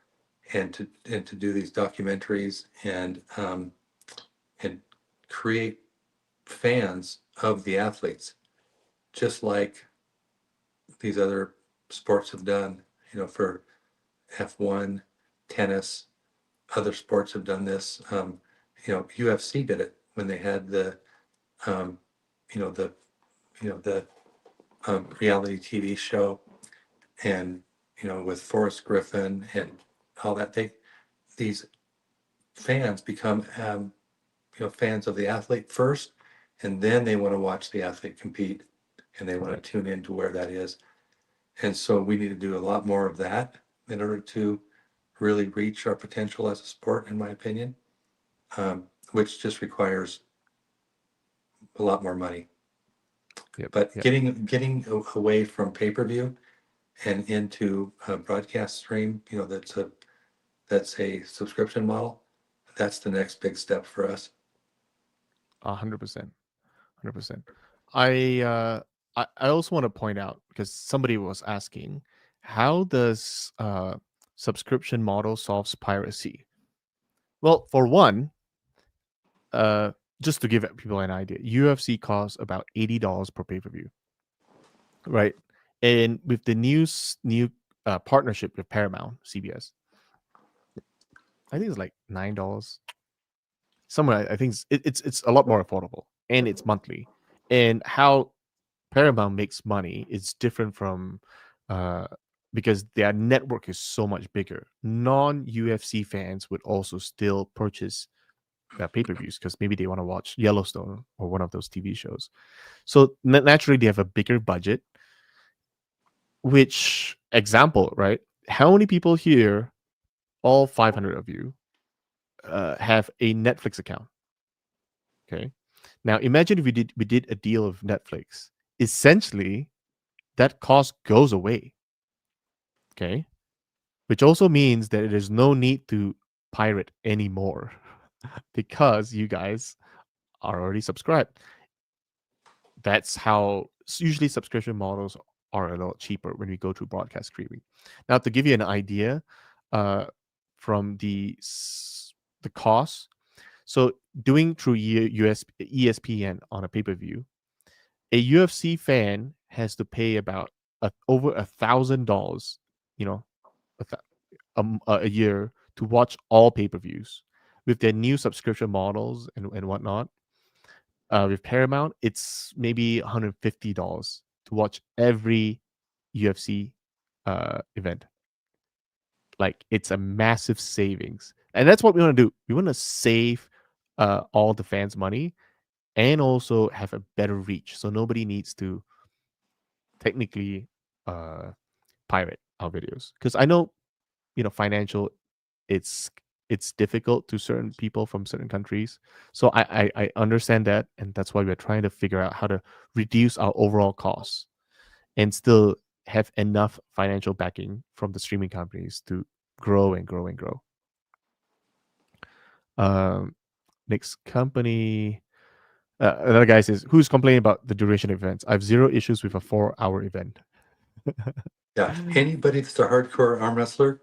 and to do these documentaries and and create fans of the athletes, just like these other sports have done, for F1, tennis, other sports have done this. UFC did it when they had um, you know, the, the reality TV show, and, with Forrest Griffin and all that, these fans become, fans of the athlete first, and then they want to watch the athlete compete, and they want Right. to tune into where that is. And so we need to do a lot more of that in order to really reach our potential as a sport, in my opinion, which just requires a lot more money. Yep. But Yep. getting away from pay-per-view and into a broadcast stream, that's a subscription model. That's the next big step for us. 100%. 100%. I uh I also want to point out, because somebody was asking, how does subscription model solves piracy? Well, for one, uh just to give people an idea, UFC costs about $80 per pay-per-view, right? And with the new partnership with Paramount, CBS, I think it's like $9. Somewhere I think it's a lot more affordable, and it's monthly. And how Paramount makes money is different from uh because their network is so much bigger. Non UFC fans would also still purchase pay-per-views because maybe they want to watch Yellowstone or one of those TV shows. So naturally they have a bigger budget. Which example, right? How many people here, all 500 of you, have a Netflix account? Okay. Now imagine if we did a deal with Netflix. Essentially, that cost goes away. Okay. Which also means that there's no need to pirate anymore because you guys are already subscribed. That's how usually subscription models are a lot cheaper when we go to broadcast streaming. Now, to give you an idea, uh, from the cost, so doing through ESPN on a pay per view, a UFC fan has to pay about over $1,000, you know, a, th- a year to watch all pay per views. With their new subscription models and whatnot, with Paramount, it's maybe $150 to watch every UFC event. Like, it's a massive savings, and that's what we want to do. We want to save all the fans money and also have a better reach, so nobody needs to technically uh, pirate our videos. Because I know, financial, it's it's difficult to certain people from certain countries. So I understand that, and that's why we're trying to figure out how to reduce our overall costs and still have enough financial backing from the streaming companies to grow and grow and grow. Um, Next company. Another guy says, "Who's complaining about the duration of events? I have zero issues with a 4-hour event." Yeah, anybody that's a hardcore arm wrestler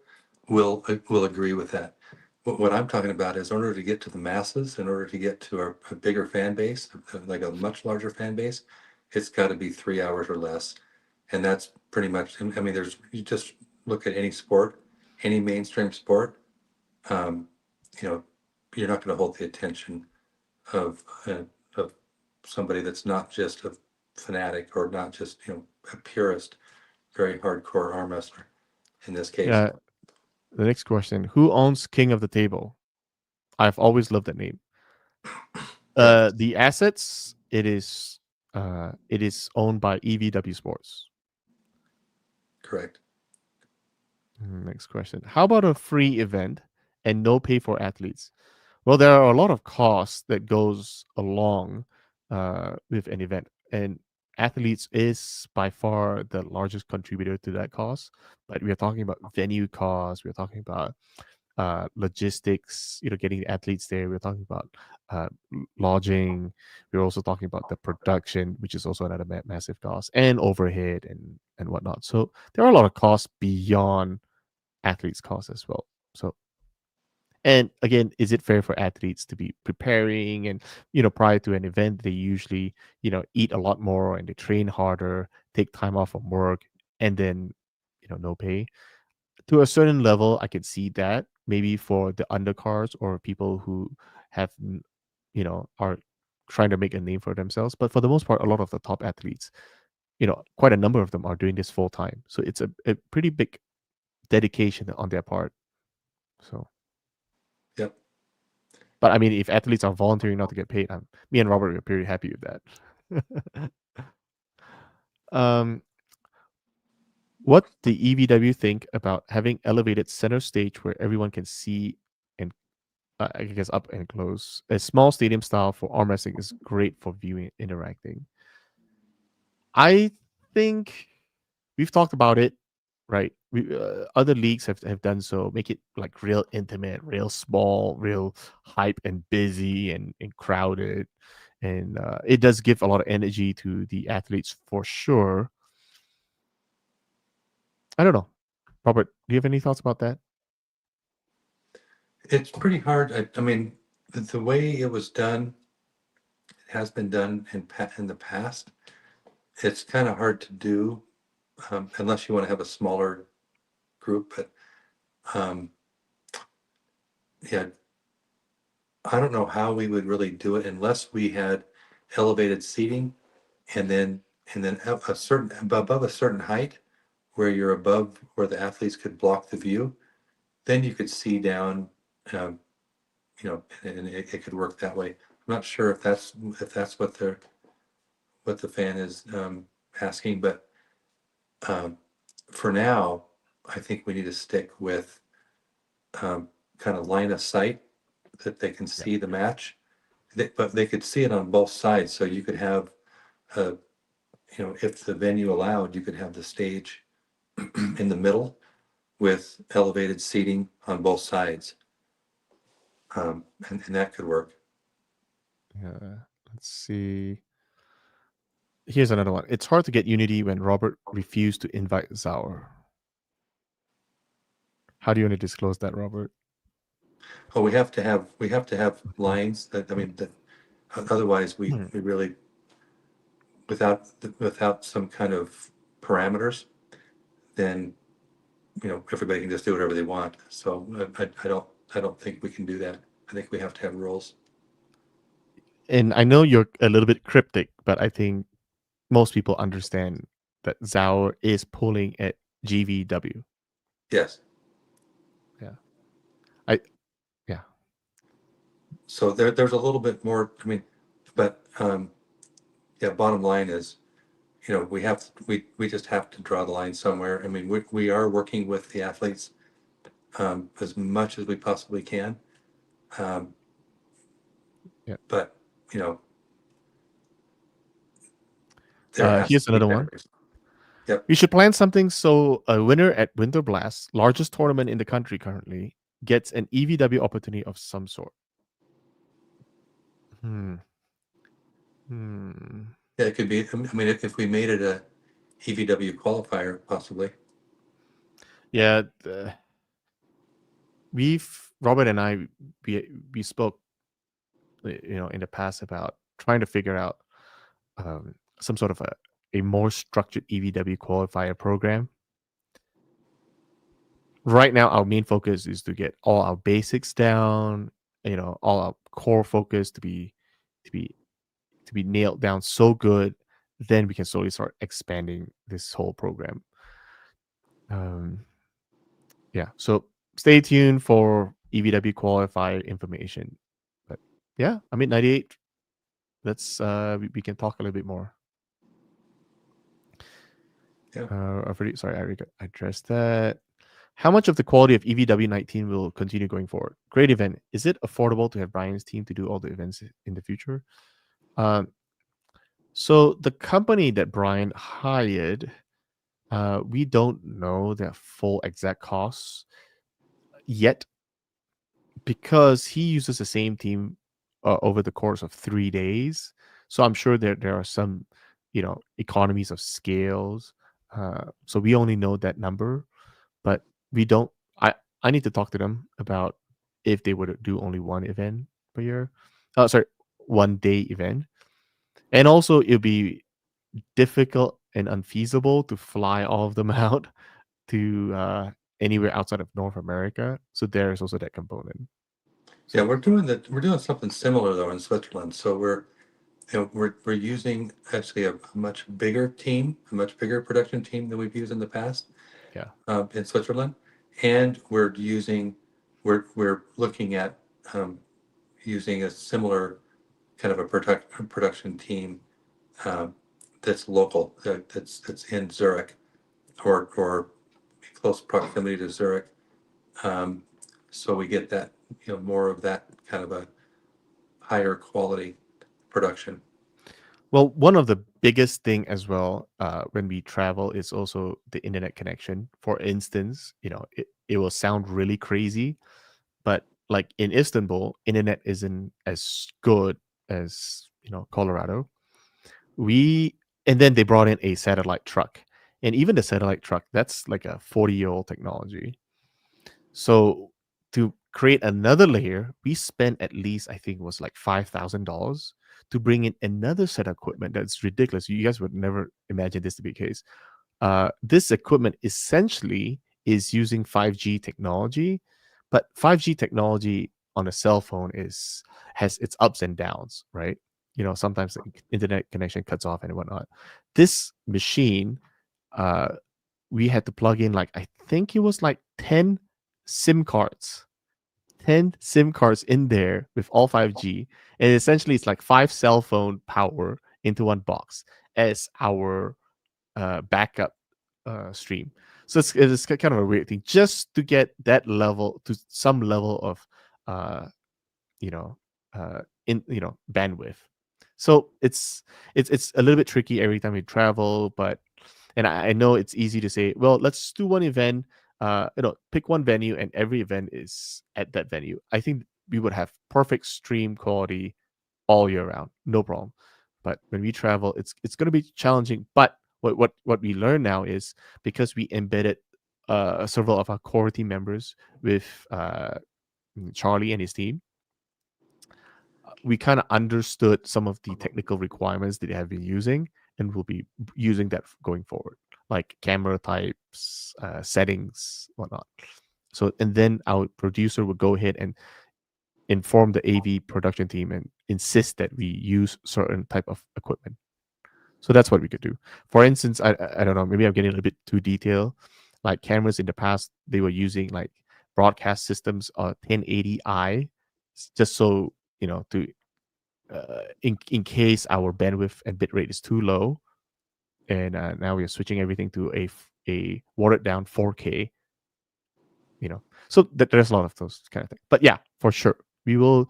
will agree with that. What I'm talking about is, in order to get to the masses, in order to get to a bigger fan base, like a much larger fan base, it's got to be 3 hours or less. And that's pretty much, I mean, you just look at any sport, any mainstream sport, um, you know, you're not going to hold the attention of somebody that's not just a fanatic, or not just, a purist, very hardcore arm wrestler in this case. Yeah. The next question: Who owns King of the Table? I've always loved that name. Yeah, The assets, it is owned by EVW Sports. correct. Next question: How about a free event and no pay for athletes? Well, there are a lot of costs that goes along with an event, and athletes is by far the largest contributor to that cost. But we are talking about venue costs. We're talking about logistics, getting athletes there. We're talking about lodging. We're also talking about the production, which is also another massive cost, and overhead and whatnot. So there are a lot of costs beyond athletes' costs as well. So, And again, is it fair for athletes to be preparing and, prior to an event, they usually, eat a lot more and they train harder, take time off from work, and then, no pay? To a certain level, I could see that maybe for the undercards or people who have, are trying to make a name for themselves. But for the most part, a lot of the top athletes, quite a number of them are doing this full time. So it's a pretty big dedication on their part. So, Yep. but I mean, if athletes are volunteering not to get paid, me and Robert are pretty happy with that. um, what the EVW think about having elevated center stage where everyone can see and I guess up and close? A small stadium style for arm wrestling is great for viewing and interacting. I think we've talked about it, right? Other leagues have done so, make it like real intimate, real small, real hype and busy and crowded, and it does give a lot of energy to the athletes for sure. I don't know, Robert. Do you have any thoughts about that? It's pretty hard. I mean, the way it was done, it has been done in the past. It's kind of hard to do unless you want to have a smaller group. But um, yeah, I don't know how we would really do it unless we had elevated seating and then a certain above a certain height where you're above where the athletes could block the view. Then you could see down, um, and it could work that way. I'm not sure if that's what the fan is asking, but um, for now, I think we need to stick with kind of line of sight that they can Yeah. see the match. But they could see it on both sides, so you could have, uh, if the venue allowed, you could have the stage in the middle with elevated seating on both sides, and that could work. Yeah. Let's see. Here's another one. It's hard to get unity when Robert refused to invite Zaur. How do you want to disclose that, Robert? Oh, we have to have lines that I mean that otherwise Hmm. we really without some kind of parameters, then everybody can just do whatever they want. So I don't think we can do that. I think we have to have rules. And I know you're a little bit cryptic, but I think most people understand that Zaur is pulling at GVW. Yes. Yeah. I yeah. So there's a little bit more. I mean, but yeah. Bottom line is, we just have to draw the line somewhere. I mean, we are working with the athletes as much as we possibly can, um, Yeah. but you know there has Here's to be another one. boundaries. Yep. We should plan something so a winner at Winter Blast, largest tournament in the country currently, gets an EVW opportunity of some sort. Hmm. Hmm. Yeah, it could be. I mean, if we made it a EVW qualifier, possibly. Yeah. We've Robert and I we spoke in the past about trying to figure out some sort of a more structured EVW qualifier program. Right now, our main focus is to get all our basics down, all our core focus to be to be nailed down so good, then we can slowly start expanding this whole program. Um, yeah, so stay tuned for EVW qualifier information. But yeah, I mean 98. Let's we can talk a little bit more. Yeah. I've already sorry, I already addressed that. How much of the quality of EVW 19 will continue going forward? Great event. Is it affordable to have Brian's team to do all the events in the future? Um, so the company that Brian hired, we don't know their full exact costs yet because he uses the same team over the course of 3 days. So I'm sure there are some, economies of scales. So we only know that number, but we don't. I I need to talk to them about if they were to do only one event per year. Oh, sorry, 1 day event. And also, it'll be difficult and unfeasible to fly all of them out to anywhere outside of North America. So there is also that component. Yeah, So we're doing something similar though in Switzerland. So we're using actually a much bigger team, a much bigger production team than we've used in the past yeah. in Switzerland, and we're looking at using a similar kind of a production team um, that's local, that's in Zurich or close proximity to Zurich. Um, so we get that, more of that kind of a higher quality production. Well, one of the biggest thing as well when we travel is also the internet connection. For instance, it will sound really crazy, but like in Istanbul, internet isn't as good as Colorado. We and then they brought in a satellite truck, and even the satellite truck, that's like a 40-year-old technology. So to create another layer, we spent at least, I think it was like $5,000 to bring in another set of equipment that's ridiculous. You guys would never imagine this to be the case. This equipment essentially is using 5G technology, but 5G technology on a cell phone has its ups and downs, right? Sometimes the internet connection cuts off and whatnot. This machine, uh, we had to plug in like I think it was like 10 SIM cards. 10 SIM cards in there with all 5G. And essentially it's like 5 cell phone power into one box as our backup stream. So it's kind of a weird thing just to get that level to some level of uh, you know in bandwidth. So it's a little bit tricky every time we travel, but and I know it's easy to say, well, let's do one event, pick one venue, and every event is at that venue. I think we would have perfect stream quality all year round, no problem. But when we travel, it's going to be challenging. But what we learn now is because we embedded several of our core team members with Charlie and his team, we kind of understood some of the technical requirements that they have been using, and we'll be using that going forward, like camera types, settings, whatnot. So, and then our producer would go ahead and inform the AV production team and insist that we use certain type of equipment. So that's what we could do. For instance, I don't know, maybe I'm getting a little bit too detailed. Like cameras in the past, they were using like broadcast systems 1080i, just so to in case our bandwidth and bitrate is too low, and now we are switching everything to a watered down 4K. So there's a lot of those kind of things. But yeah, for sure, we will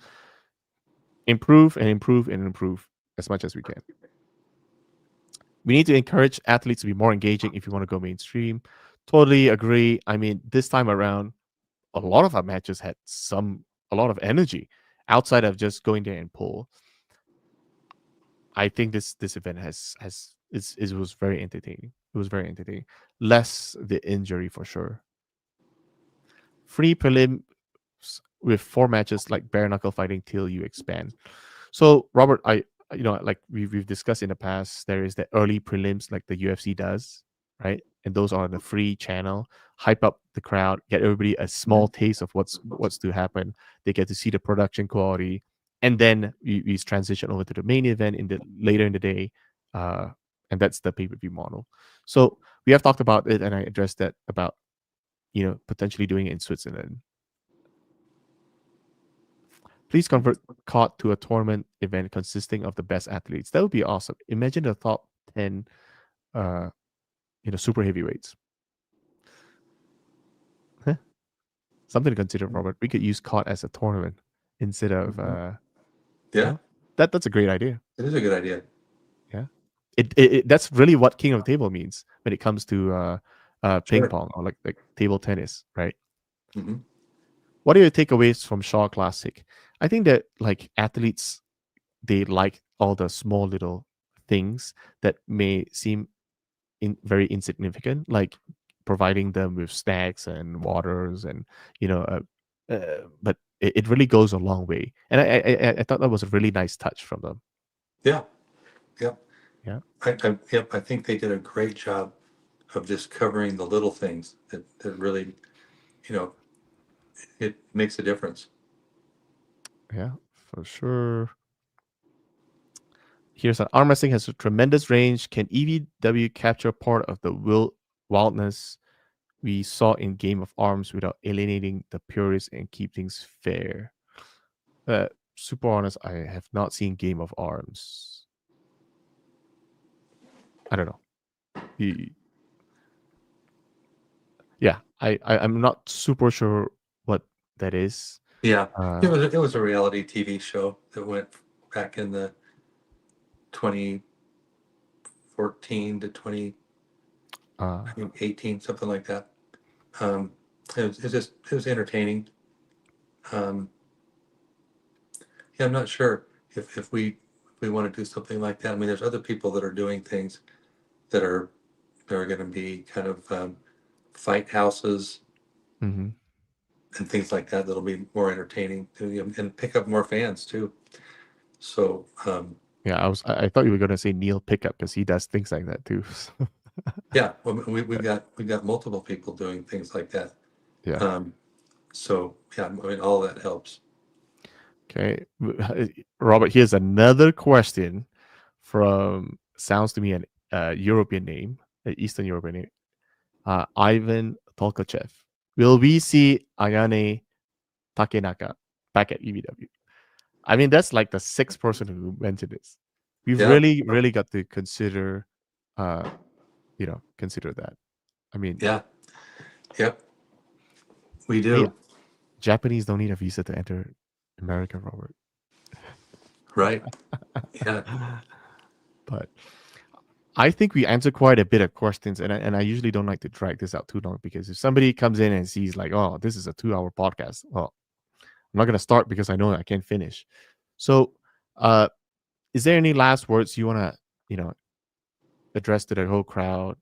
improve and improve and improve as much as we can. We need to encourage athletes to be more engaging if you want to go mainstream. Totally agree. I mean, this time around, a lot of our matches had a lot of energy outside of just going there and pull. I think this event it was very entertaining. It was very entertaining. Less the injury for sure. Free prelims with 4 matches like bare knuckle fighting till you expand. So Robert, like we've discussed in the past, there is the early prelims like the UFC does, right? And those are on the free channel. Hype up the crowd, get everybody a small taste of what's to happen. They get to see the production quality, and then we transition over to the main event in the later in the day, and that's the pay-per-view model. So we have talked about it, and I addressed that about potentially doing it in Switzerland. Please convert COD to a tournament event consisting of the best athletes. That would be awesome. Imagine the top 10 uh super heavyweights. Huh? Something to consider, Robert. We could use COD as a tournament instead of Yeah, that's a great idea. it is a good idea. Yeah. It that's really what king of the table means when it comes to ping Sure. pong or like table tennis, right? Hmm. What are your takeaways from Shaw Classic? I think that like athletes, they like all the small little things that may seem very insignificant, like providing them with snacks and waters, and but it really goes a long way. And I thought that was a really nice touch from them. Yeah. Yep. Yeah. Yep. I think they did a great job of just covering the little things that really, you know, it makes a difference. Yeah, for sure. Here's an arm wrestling has a tremendous range. Can EVW capture part of the wildness we saw in Game of Arms without alienating the purists and keep things fair? Super honest, I have not seen Game of Arms. I don't know. The Yeah, I'm not super sure what that is. Yeah. Uh, It was a reality TV show that went back in the 2014 to uh, 2018, something like that. Um, it was entertaining. Um, yeah, I'm not sure if we want to do something like that. I mean, there's other people that are doing things that are going to be kind of fight houses mhm. and things like that that'll be more entertaining and pick up more fans too. So Yeah, I thought you were gonna say Neil Pickup because he does things like that too. yeah, well, we've got multiple people doing things like that. Yeah. Um, so yeah, I mean, all that helps. Okay, Robert. Here's another question from sounds to me an European name, an Eastern European name. Ivan Tolkachev. Will we see Ayane Takenaka back at EVW? I mean, that's like the sixth person who mentioned this. We've Yeah, really got to consider, uh, consider that. I mean, yeah, yep, we hey, do. Japanese don't need a visa to enter America, Robert. Right. Yeah, But I think we answered quite a bit of questions, and I usually don't like to drag this out too long because if somebody comes in and sees like, oh, this is a 2 hour podcast, well, I'm not gonna start because I know I can't finish. So, uh, is there any last words you wanna, you know, address to the whole crowd,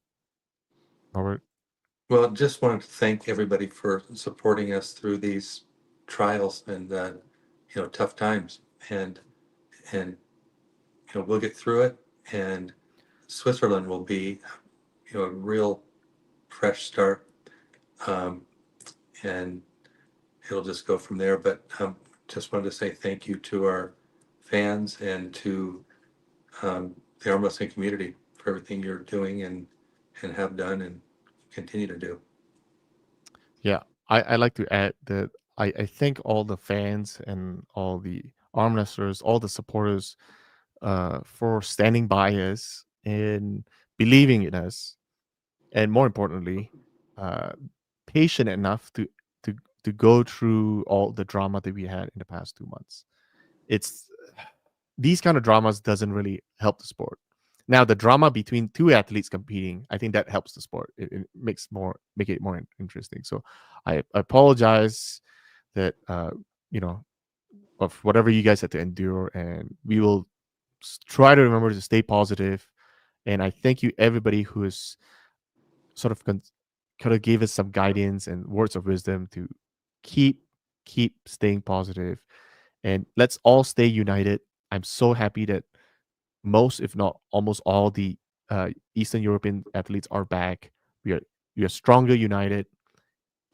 Robert? well, just wanted to thank everybody for supporting us through these trials and tough times, and we'll get through it, and Switzerland will be a real fresh start, um, and it'll just go from there. But just wanted to say thank you to our fans and to the arm wrestling community for everything you're doing and have done and continue to do. Yeah, I like to add that I thank all the fans and all the arm wrestlers, all the supporters, for standing by us and believing in us, and more importantly, uh, patient enough to to go through all the drama that we had in the past 2 months. It's these kind of dramas doesn't really help the sport. Now, the drama between two athletes competing, I think that helps the sport. It make it more interesting. So, I apologize that you know of whatever you guys had to endure, and we will try to remember to stay positive. And I thank you everybody who is sort of kind of gave us some guidance and words of wisdom to keep staying positive, and let's all stay united. I'm so happy that most, if not almost all, the Eastern European athletes are back. We are stronger, united,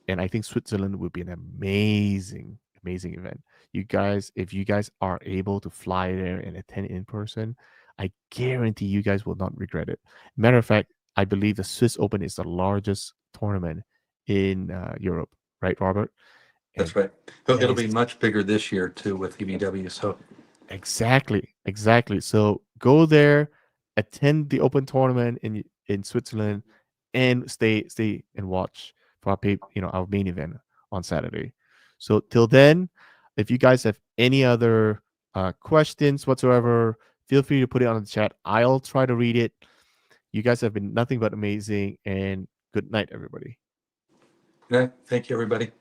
and I think Switzerland will be an amazing event. You guys, if you guys are able to fly there and attend in person, I guarantee you guys will not regret it. Matter of fact, I believe the Swiss Open is the largest tournament in Europe, right, Robert? That's And right. that It'll is be much bigger this year too with EVW. So exactly. So go there, attend the open tournament in Switzerland, and stay and watch for our main event on Saturday. So till then, if you guys have any other questions whatsoever, feel free to put it on the chat. I'll try to read it. You guys have been nothing but amazing, and good night, everybody. good night. Thank you, everybody.